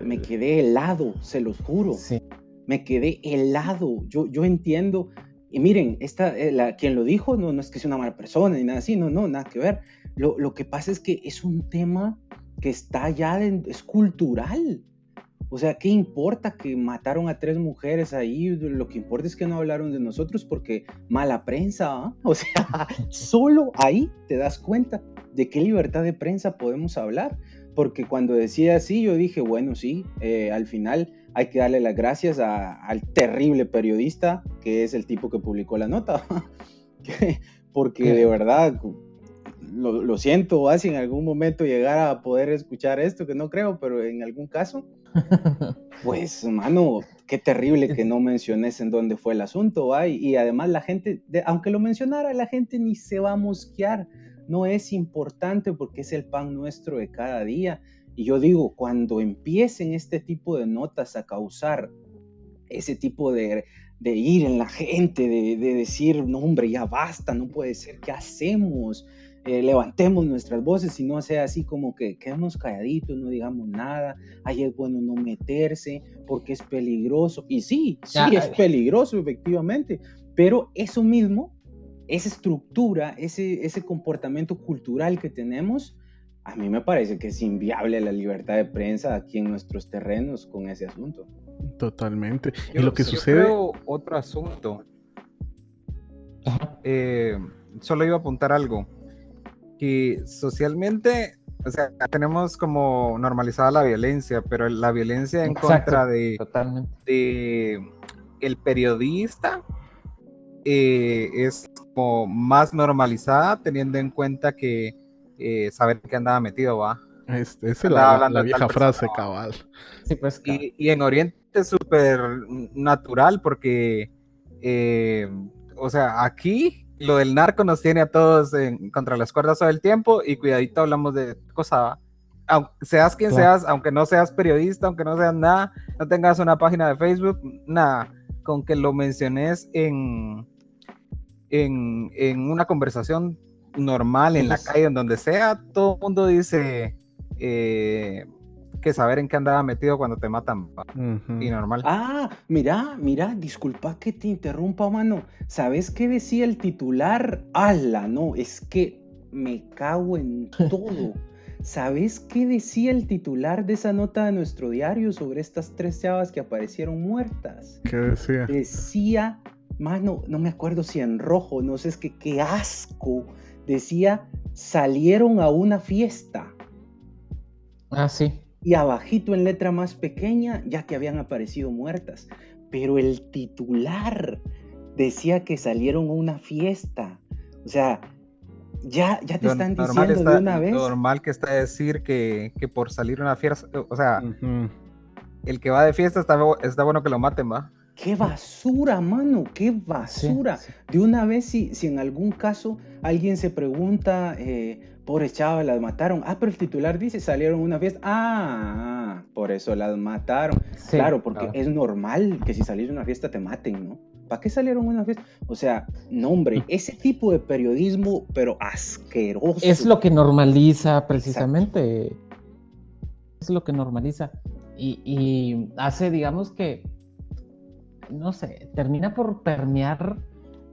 B: me quedé helado, se los juro.
C: Sí.
B: Me quedé helado. Yo entiendo. Y miren, quien lo dijo no es que sea una mala persona ni nada así, no, nada que ver. Lo que pasa es que es un tema que está ya, es cultural. O sea, ¿qué importa que mataron a 3 mujeres ahí? Lo que importa es que no hablaron de nosotros porque mala prensa, ¿eh? O sea, solo ahí te das cuenta de qué libertad de prensa podemos hablar. Porque cuando decía así, yo dije, bueno, sí, al final hay que darle las gracias al terrible periodista, que es el tipo que publicó la nota. Porque de verdad, lo siento, si en algún momento llegara a poder escuchar esto, que no creo, pero en algún caso, pues, mano, qué terrible que no menciones en dónde fue el asunto, ¿va? Y además la gente, aunque lo mencionara, la gente ni se va a mosquear. No es importante porque es el pan nuestro de cada día. Y yo digo, cuando empiecen este tipo de notas a causar ese tipo de ir en la gente, de decir, no hombre, ya basta, no puede ser, ¿qué hacemos? Levantemos nuestras voces y no sea así como que quedemos calladitos, no digamos nada, ahí es bueno no meterse porque es peligroso. Y sí, es peligroso efectivamente, pero eso mismo, esa estructura, ese comportamiento cultural que tenemos, a mí me parece que es inviable la libertad de prensa aquí en nuestros terrenos con ese asunto.
E: Totalmente.
D: Y lo que sucede... Creo otro asunto. Solo iba a apuntar algo. Que socialmente, o sea, tenemos como normalizada la violencia, pero la violencia en contra de el periodista es como más normalizada, teniendo en cuenta que saber que andaba metido, ¿va?
E: Esa es la vieja frase, cabal.
C: Sí, pues,
D: y en Oriente es súper natural porque, o sea, aquí lo del narco nos tiene a todos contra las cuerdas todo el tiempo y cuidadito hablamos de cosas, aunque seas quien seas, aunque no seas periodista, aunque no seas nada, no tengas una página de Facebook, nada, con que lo menciones en una conversación normal, en la calle, en donde sea, todo el mundo dice que saber en qué andaba metido cuando te matan, y normal.
B: Mira, disculpa que te interrumpa, mano. ¿Sabes qué decía el titular? ¡Hala! No, es que me cago en todo. ¿Sabes qué decía el titular de esa nota de nuestro diario sobre estas 3 chavas que aparecieron muertas?
E: ¿Qué decía?
B: Decía, mano, no me acuerdo si en rojo, no sé, es que qué asco. Decía, salieron a una fiesta.
C: Sí.
B: Y abajito en letra más pequeña, ya que habían aparecido muertas. Pero el titular decía que salieron a una fiesta. O sea, ya te están diciendo de una vez.
D: Normal que está decir que por salir a una fiesta, o sea, el que va de fiesta está bueno que lo maten, ¿va?
B: qué basura, mano, qué basura.
C: Sí.
B: De una vez, si en algún caso alguien se pregunta, pobre chava, las mataron. Ah, pero el titular dice, salieron a una fiesta. Ah, por eso las mataron.
C: Sí,
B: Claro, porque
D: claro.
B: es normal que si salís de una fiesta te maten, ¿no? ¿Para qué salieron a una fiesta? O sea, no, hombre, ese tipo de periodismo, pero asqueroso.
C: es lo que normaliza
B: Exacto.
C: precisamente. Es lo que normaliza. Y hace, digamos que, no sé, termina por permear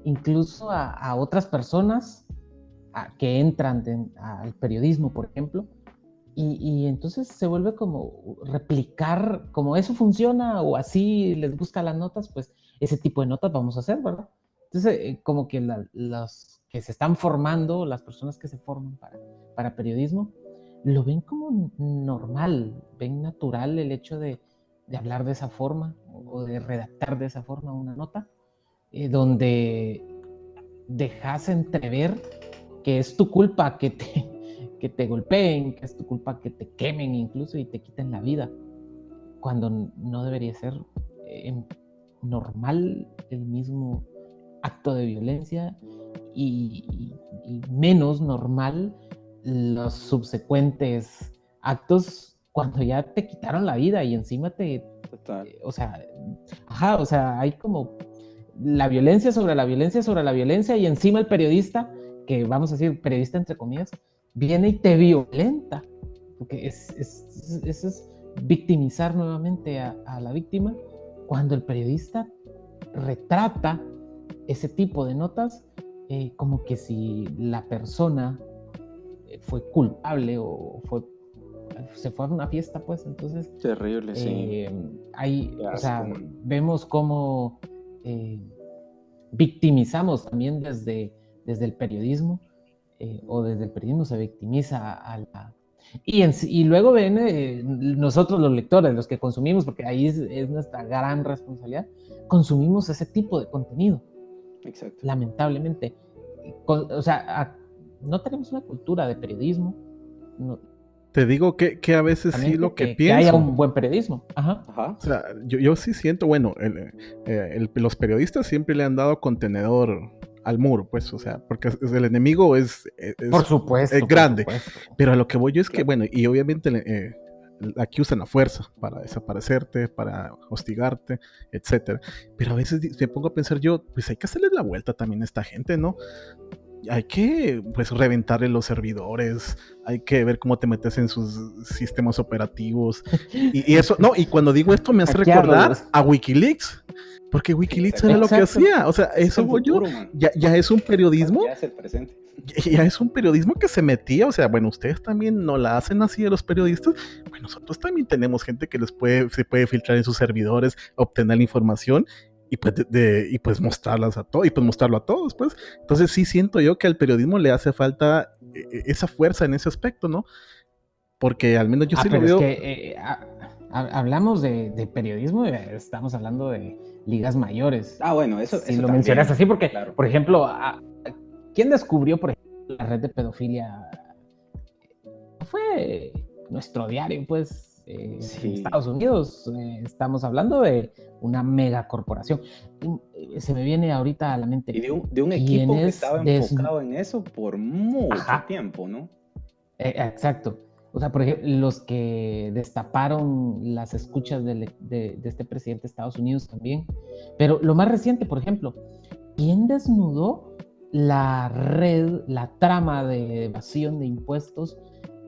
C: incluso a otras personas que entran al periodismo, por ejemplo, y entonces se vuelve como replicar, como eso funciona o así les gusta las notas, pues ese tipo de notas vamos a hacer, ¿verdad? Entonces, como que los que se están formando, las personas que se forman para periodismo, lo ven como normal, ven natural el hecho de hablar de esa forma o de redactar de esa forma una nota, donde dejas entrever que es tu culpa que te golpeen, que es tu culpa que te quemen incluso y te quiten la vida, cuando no debería ser normal el mismo acto de violencia y menos normal los subsecuentes actos cuando ya te quitaron la vida y encima
B: Total.
C: o sea, hay como la violencia sobre la violencia sobre la violencia y encima el periodista, que vamos a decir periodista entre comillas, viene y te violenta, porque eso es victimizar nuevamente a la víctima, cuando el periodista retrata ese tipo de notas como que si la persona fue culpable o se fue a una fiesta, pues. Entonces
B: Terrible, sí.
C: o sea, vemos cómo victimizamos también desde el periodismo, o desde el periodismo se victimiza a la... Y luego ven nosotros los lectores, los que consumimos, porque ahí es nuestra gran responsabilidad, consumimos ese tipo de contenido.
B: Exacto.
C: Lamentablemente. O sea, no tenemos una cultura de periodismo. No,
E: Te digo que a veces sí lo que pienso.
C: Que haya un buen periodismo. Ajá.
B: Ajá.
E: O sea, yo sí siento, bueno, los periodistas siempre le han dado contenedor al muro, pues, o sea, porque el enemigo es
C: Por supuesto.
E: grande.
C: Por supuesto.
E: Pero a lo que voy yo es que,
B: Claro.
E: bueno, y obviamente aquí usan la fuerza para desaparecerte, para hostigarte, etcétera. Pero a veces me pongo a pensar yo, pues hay que hacerle la vuelta también a esta gente, ¿no? Hay que, pues, reventarle los servidores, hay que ver cómo te metes en sus sistemas operativos. Y eso, no, y cuando digo esto me hace recordar a Wikileaks, porque Wikileaks era lo que hacía. O sea, eso voy yo, ya es un periodismo.
B: Ya es el presente.
E: Ya es un periodismo que se metía, o sea, bueno, ustedes también no la hacen así de los periodistas, pues nosotros también tenemos gente que se puede filtrar en sus servidores, obtener la información y pues, y pues mostrarlas a todos, y pues mostrarlo a todos, pues. Entonces sí siento yo que al periodismo le hace falta esa fuerza en ese aspecto, ¿no? Porque al menos yo sí lo veo.
C: Es que hablamos de periodismo, estamos hablando de ligas mayores.
B: Ah, bueno, eso
C: si
B: eso
C: lo
B: también,
C: mencionas así, porque,
B: claro.
C: por ejemplo, ¿quién descubrió, por ejemplo, la red de pedofilia? Fue nuestro diario, pues, en Estados Unidos. Estamos hablando de una megacorporación. Se me viene ahorita a la mente.
B: Y de un equipo que estaba enfocado en eso por mucho tiempo, ¿no?
C: Exacto. O sea, por ejemplo, los que destaparon las escuchas de este presidente de Estados Unidos también. Pero lo más reciente, por ejemplo, ¿quién desnudó la red, la trama de evasión de impuestos,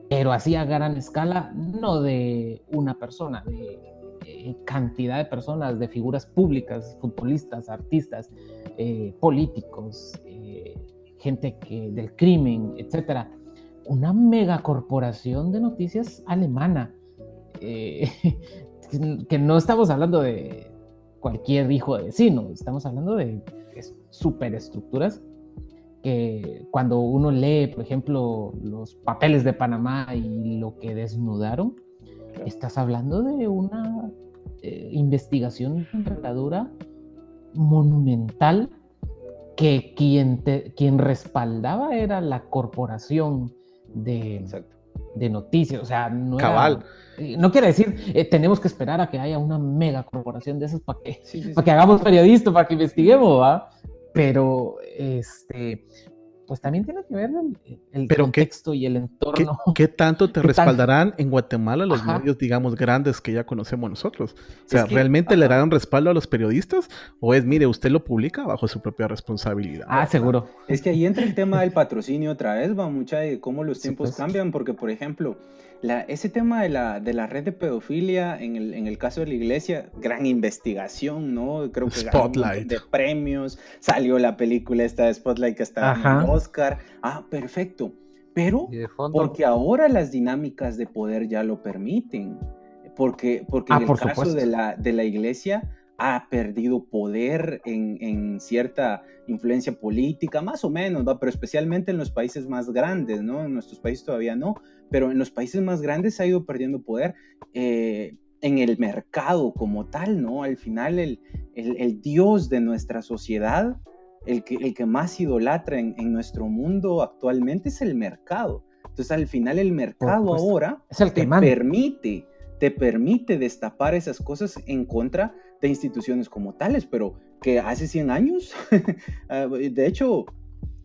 C: pero así a gran escala, no de una persona, de cantidad de personas, de figuras públicas, futbolistas, artistas, políticos, gente del crimen, etcétera? Una megacorporación de noticias alemana, que no estamos hablando de cualquier hijo de vecino, estamos hablando de superestructuras que cuando uno lee, por ejemplo, los papeles de Panamá y lo que desnudaron, estás hablando de una investigación de envergadura monumental, que quien respaldaba era la corporación de de noticias, o sea, no
E: Cabal.
C: era... No quiere decir, tenemos que esperar a que haya una mega corporación de esas para que,
B: Sí, sí,
C: para
B: sí.
C: que hagamos periodistas, para que investiguemos, ¿va? Pero, pues también tiene que ver el
E: Pero
C: contexto y el entorno.
E: ¿qué tanto te
C: ¿Qué tal?
E: respaldarán en Guatemala los
C: Ajá.
E: medios, digamos, grandes que ya conocemos nosotros? O sea,
B: Es que,
E: ¿realmente le
B: ajá.
E: darán respaldo a los periodistas? ¿O es, mire, usted lo publica bajo su propia responsabilidad?
C: Ah, seguro.
B: Es que ahí entra el tema del patrocinio otra vez, va mucha de cómo los
C: Sí,
B: tiempos
C: pues.
B: cambian, porque por ejemplo, ese tema de la red de pedofilia en el caso de la iglesia, gran investigación, ¿no? Creo que ganó un montón
E: Spotlight.
B: de premios, salió la película esta de Spotlight que hasta ganó el
C: Ajá.
B: Oscar. Ah, perfecto. Pero
D: Y de fondo,
B: porque ahora las dinámicas de poder ya lo permiten, porque
C: Ah,
B: en el
C: por
B: caso
C: supuesto.
B: de la iglesia ha perdido poder en cierta influencia política, más o menos, ¿va? Pero especialmente en los países más grandes, ¿no? En nuestros países todavía no, pero en los países más grandes ha ido perdiendo poder en el mercado como tal, ¿no? Al final el Dios de nuestra sociedad, el que más idolatra en nuestro mundo actualmente es el mercado. Entonces al final el
C: Por
B: mercado
C: supuesto.
B: ahora
C: Es el que
B: te
C: manda.
B: permite destapar esas cosas en contra de instituciones como tales, pero que hace 100 años, de hecho,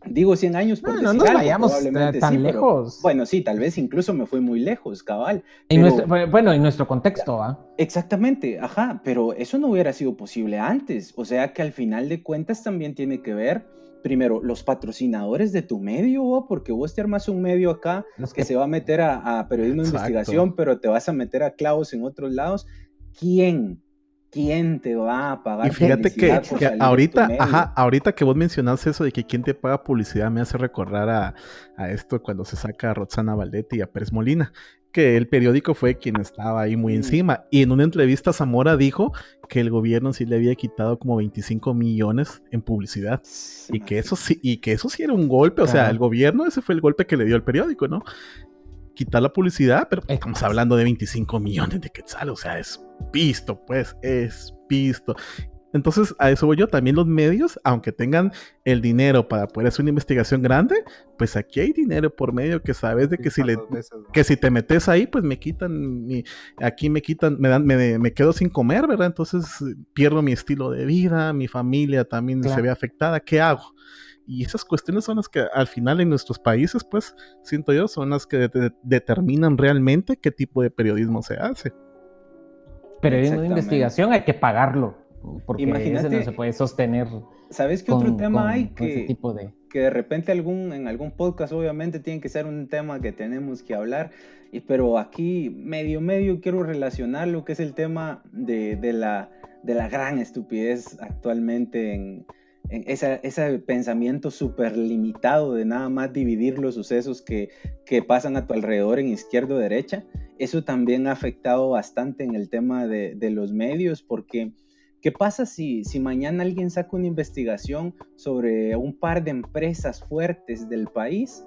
B: digo 100 años por
C: No, no
B: decir
C: nos
B: algo,
C: vayamos
B: probablemente sí,
C: tan
B: pero
C: lejos.
B: bueno, sí, tal vez incluso me fui muy lejos, cabal,
C: En nuestro,
B: pero
C: bueno, en nuestro contexto, ¿va?
B: exactamente, ajá, pero eso no hubiera sido posible antes, o sea que al final de cuentas también tiene que ver, primero, los patrocinadores de tu medio, ¿o? Porque vos te armas un medio acá
C: Los
B: que
C: que...
B: se va a meter a periodismo de
E: Exacto.
B: investigación, pero te vas a meter a clavos en otros lados. ¿Quién? ¿Quién te va a
E: Y
B: pagar
E: fíjate
C: De
B: publicidad
C: hecho,
B: por
E: que
B: salir en tu
E: ahorita,
B: medio?
E: ajá, ahorita que vos mencionas eso de que quién te paga publicidad, me hace recordar a esto cuando se saca a Roxana Valdetti y a Pérez Molina, que el periódico fue quien estaba ahí muy
B: Mm,
E: encima. Y en una entrevista Zamora dijo que el gobierno sí le había quitado como 25 millones en publicidad.
B: imagínate.
E: Y que eso sí era un golpe, o sea, el
C: cabal.
E: gobierno, ese fue el golpe que le dio el periódico, ¿no? Quitar la publicidad, pero estamos
C: Exacto.
E: hablando de 25 millones de quetzales, o sea, es pisto, pues, es pisto. Entonces, a eso voy yo. También los medios, aunque tengan el dinero para poder hacer una investigación grande, pues aquí hay dinero por medio que sabes de que
D: piensan dos veces, ¿no?
E: que si te metes ahí, pues me quitan aquí me quitan, me quedo sin comer, ¿verdad? Entonces pierdo mi estilo de vida, mi familia también se
C: Claro.
E: ve afectada. ¿Qué hago? Y esas cuestiones son las que al final en nuestros países, pues, siento yo, son las que determinan realmente qué tipo de periodismo se hace.
C: Periodismo de
B: Exactamente.
C: investigación hay que pagarlo, porque ese no se
B: Imagínate,
C: puede sostener
B: ¿sabes qué otro tema hay
C: con ese tipo de...
B: que de repente en algún podcast obviamente tiene que ser un tema que tenemos que hablar, pero aquí medio quiero relacionar lo que es el tema de la gran estupidez actualmente en ese pensamiento súper limitado de nada más dividir los sucesos que pasan a tu alrededor en izquierda o derecha. Eso también ha afectado bastante en el tema de los medios porque... ¿Qué pasa si mañana alguien saca una investigación sobre un par de empresas fuertes del país?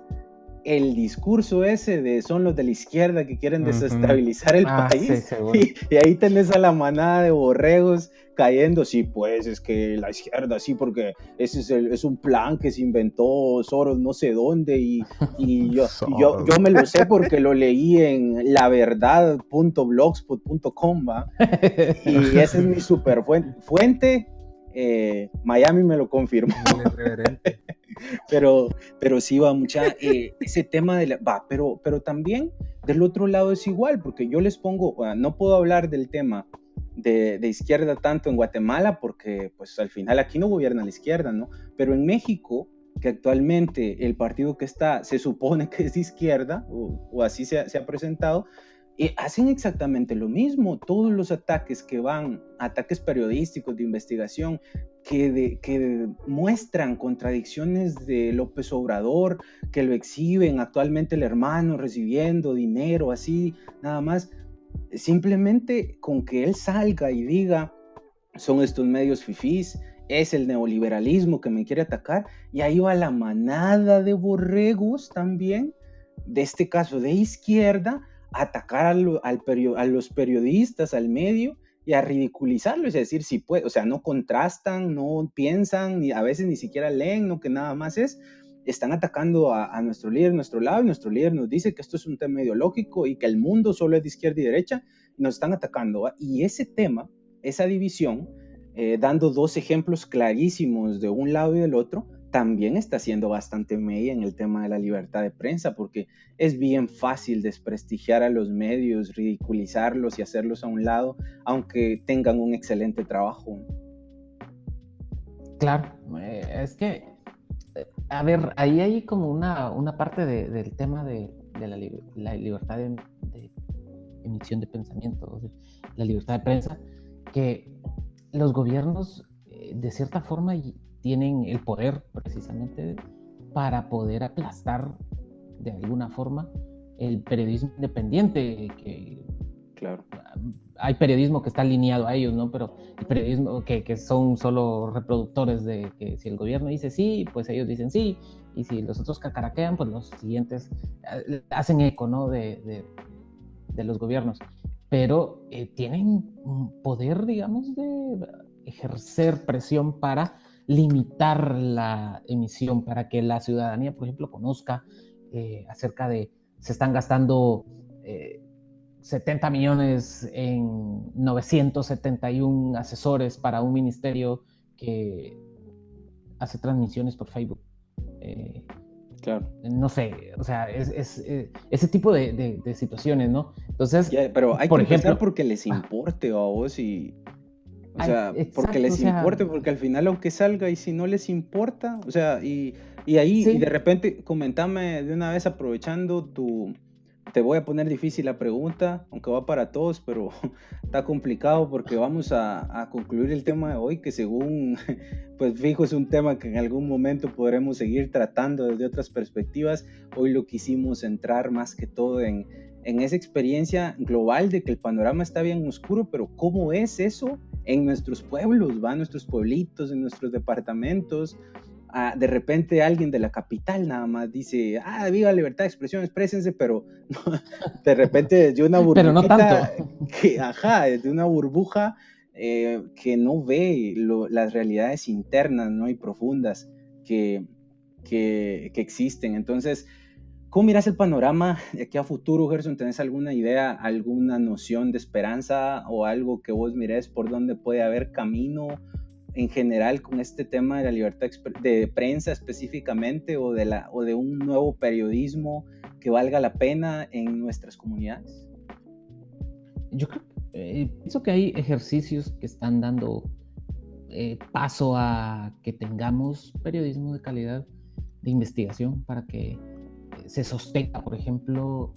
B: El discurso ese de son los de la izquierda que quieren desestabilizar el
C: Ah, sí,
B: país
C: seguro.
B: y ahí tenés a la manada de borregos cayendo, sí, pues es que la izquierda, sí, porque ese es un plan que se inventó Soros no sé dónde yo me lo sé porque lo leí en laverdad.blogspot.com, ¿va? Y esa es mi super fuente. Miami me lo confirmó.
D: El irreverente.
B: pero sí va mucha, ese tema pero también del otro lado es igual, porque yo les pongo, no puedo hablar del tema de izquierda tanto en Guatemala, porque pues al final aquí no gobierna la izquierda, ¿no? Pero en México, que actualmente el partido que está se supone que es de izquierda, o así se ha presentado, hacen exactamente lo mismo. Todos los ataques que van, ataques periodísticos de investigación, que muestran contradicciones de López Obrador, que lo exhiben actualmente el hermano recibiendo dinero, así, nada más, simplemente con que él salga y diga, son estos medios fifís, es el neoliberalismo que me quiere atacar, y ahí va la manada de borregos también, de este caso de izquierda, a atacar a los periodistas, al medio, y a ridiculizarlo, es decir, o sea, no contrastan, no piensan, ni a veces ni siquiera leen, no que nada más es, están atacando a nuestro líder, nuestro lado, y nuestro líder nos dice que esto es un tema ideológico y que el mundo solo es de izquierda y derecha, y nos están atacando, ¿va? Y ese tema, esa división, dando dos ejemplos clarísimos de un lado y del otro, también está siendo bastante media en el tema de la libertad de prensa, porque es bien fácil desprestigiar a los medios, ridiculizarlos y hacerlos a un lado, aunque tengan un excelente trabajo.
C: Claro, es que, a ver, ahí hay como una parte del tema de la libertad de emisión de pensamiento, o sea, la libertad de prensa, que los gobiernos, de cierta forma, tienen el poder precisamente para poder aplastar de alguna forma el periodismo independiente, que
B: claro,
C: hay periodismo que está alineado a ellos, ¿no? Pero el periodismo que son solo reproductores de que si el gobierno dice sí, pues ellos dicen sí, y si los otros cacaraquean, pues los siguientes hacen eco, ¿no? De los gobiernos. Pero tienen un poder, digamos, de ejercer presión para limitar la emisión, para que la ciudadanía, por ejemplo, conozca acerca de, se están gastando 70 millones en 971 asesores para un ministerio que hace transmisiones por Facebook.
B: claro.
C: No sé, o sea, ese tipo de situaciones, ¿no? Entonces,
B: Pero hay
C: por
B: que empezar
C: ejemplo,
B: porque les importe a vos y, o sea,
C: exacto,
B: porque les
C: o sea,
B: importe, porque al final aunque salga y si no les importa, o sea, y ahí, y de
C: sí,
B: repente comentame de una vez aprovechando te voy a poner difícil la pregunta, aunque va para todos, pero está complicado porque vamos a concluir el tema de hoy, que según, pues fijo, es un tema que en algún momento podremos seguir tratando desde otras perspectivas. Hoy lo quisimos centrar más que todo en esa experiencia global de que el panorama está bien oscuro, pero ¿cómo es eso en nuestros pueblos, va, en nuestros pueblitos, en nuestros departamentos? De repente alguien de la capital nada más dice, viva libertad de expresión, exprésense, pero de repente desde una
C: pero no tanto.
B: burbujita, desde una burbuja que no ve las realidades internas, ¿no? Y profundas que existen. Entonces, ¿cómo miras el panorama de aquí a futuro, Gerson? ¿Tenés alguna idea, alguna noción de esperanza o algo que vos mires por dónde puede haber camino en general con este tema de la libertad de prensa específicamente o de un nuevo periodismo que valga la pena en nuestras comunidades?
C: Yo creo, pienso que hay ejercicios que están dando paso a que tengamos periodismo de calidad, de investigación, para que se sostenga, por ejemplo,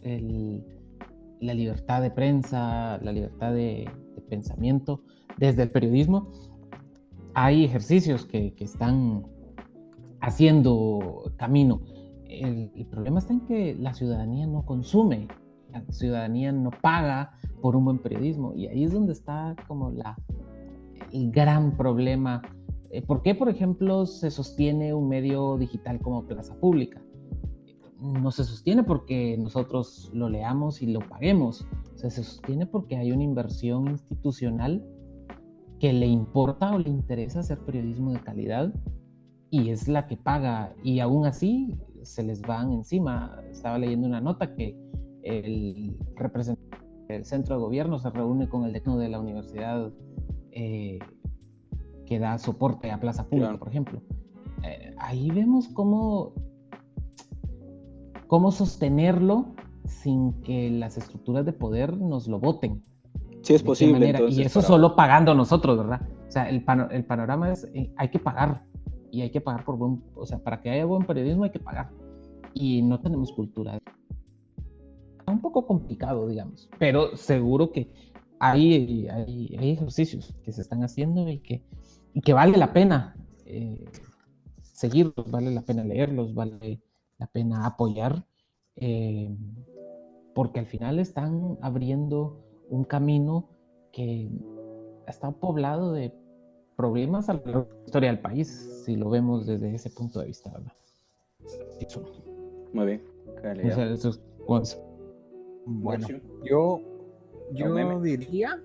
C: la libertad de prensa, la libertad de pensamiento desde el periodismo. Hay ejercicios que están haciendo camino. El problema está en que la ciudadanía no consume, la ciudadanía no paga por un buen periodismo, y ahí es donde está como el gran problema. ¿Por qué, por ejemplo, se sostiene un medio digital como Plaza Pública? No se sostiene porque nosotros lo leamos y lo paguemos. O sea, se sostiene porque hay una inversión institucional que le importa o le interesa hacer periodismo de calidad, y es la que paga, y aún así se les van encima. Estaba leyendo una nota que el representante del centro de gobierno se reúne con el decano de la universidad que da soporte a Plaza Pública, claro, por ejemplo. Ahí vemos cómo sostenerlo sin que las estructuras de poder nos lo voten.
B: Sí, es posible. Entonces,
C: y eso solo pagando nosotros, ¿verdad? O sea, el panorama es, hay que pagar, y hay que pagar por o sea, para que haya buen periodismo hay que pagar, y no tenemos cultura. Está un poco complicado, digamos, pero seguro que hay ejercicios que se están haciendo y que vale la pena seguirlos, vale la pena leerlos, vale la pena apoyar, porque al final están abriendo un camino que está poblado de problemas a lo largo de la historia del país, si lo vemos desde ese punto de vista, ¿verdad? Eso.
B: Muy bien.
C: O sea, eso es
D: bueno, yo diría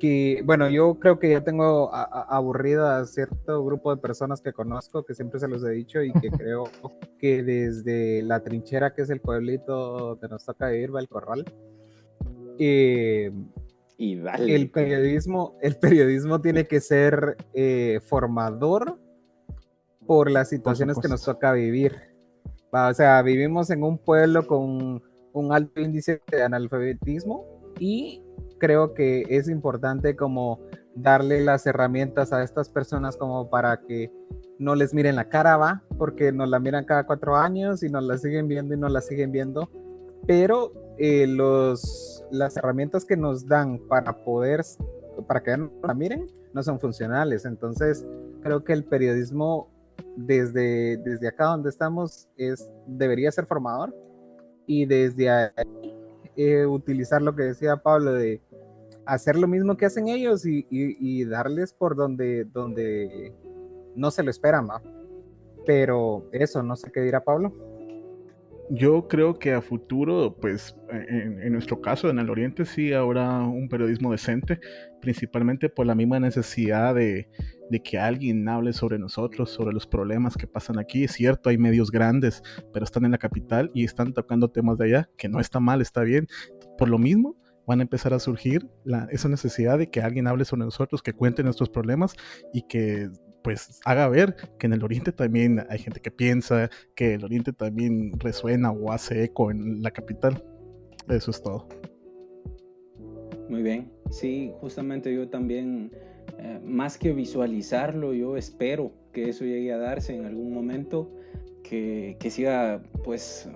D: que, bueno, yo creo que ya tengo aburrida a cierto grupo de personas que conozco, que siempre se los he dicho y que creo que desde la trinchera, que es el pueblito donde nos toca vivir, va el corral,
B: y dale.
D: el periodismo tiene que ser formador por las situaciones que nos toca vivir. O sea, vivimos en un pueblo con un alto índice de analfabetismo y creo que es importante como darle las herramientas a estas personas como para que no les miren la cara, ¿va? Porque nos la miran cada 4 años y nos la siguen viendo y nos la siguen viendo, pero las herramientas que nos dan para que nos la miren no son funcionales. Entonces creo que el periodismo desde acá donde estamos debería ser formador, y desde ahí utilizar lo que decía Pablo de hacer lo mismo que hacen ellos y darles por donde no se lo esperan, ¿va? Pero eso, no sé qué dirá Pablo.
E: Yo creo que a futuro, pues en nuestro caso, en el Oriente, sí habrá un periodismo decente, principalmente por la misma necesidad de que alguien hable sobre nosotros, sobre los problemas que pasan aquí. Es cierto, hay medios grandes, pero están en la capital y están tocando temas de allá, que no está mal, está bien. Por lo mismo, van a empezar a surgir esa necesidad de que alguien hable sobre nosotros, que cuente nuestros problemas y que pues haga ver que en el Oriente también hay gente que piensa, que el Oriente también resuena o hace eco en la capital. Eso es todo.
B: Muy bien, sí, justamente yo también, más que visualizarlo, yo espero que eso llegue a darse en algún momento, que siga pues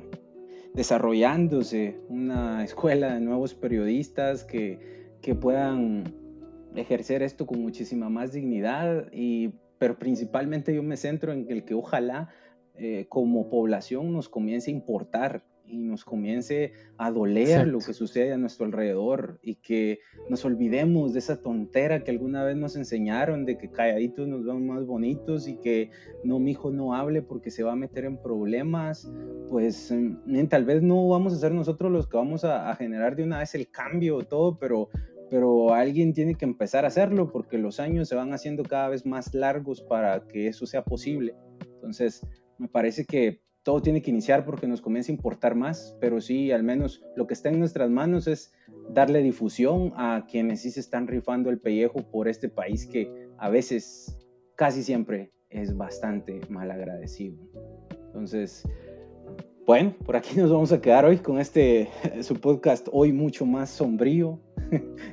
B: desarrollándose una escuela de nuevos periodistas que puedan ejercer esto con muchísima más dignidad, pero principalmente yo me centro en el que ojalá como población nos comience a importar y nos comience a doler lo que sucede a nuestro alrededor y que nos olvidemos de esa tontera que alguna vez nos enseñaron de que calladitos nos vemos más bonitos y que no, mijo, no hable porque se va a meter en problemas. Pues tal vez no vamos a ser nosotros los que vamos a generar de una vez el cambio todo, pero alguien tiene que empezar a hacerlo porque los años se van haciendo cada vez más largos para que eso sea posible. Entonces, me parece que todo tiene que iniciar porque nos comienza a importar más, pero sí, al menos lo que está en nuestras manos es darle difusión a quienes sí se están rifando el pellejo por este país que a veces, casi siempre, es bastante mal agradecido. Entonces, bueno, por aquí nos vamos a quedar hoy con su podcast hoy mucho más sombrío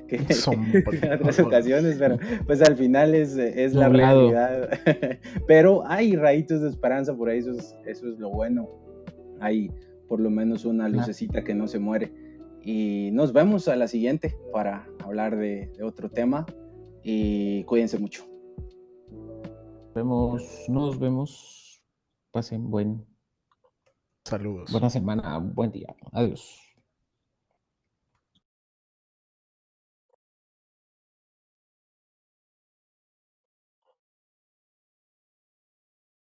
B: que en otras ocasiones, pero pues al final es la realidad. Pero hay rayitos de esperanza por ahí, eso es lo bueno. Hay por lo menos una lucecita que no se muere. Y nos vemos a la siguiente para hablar de otro tema y cuídense mucho.
C: Nos vemos. Pasen
E: Saludos.
C: buena semana, buen día. Adiós.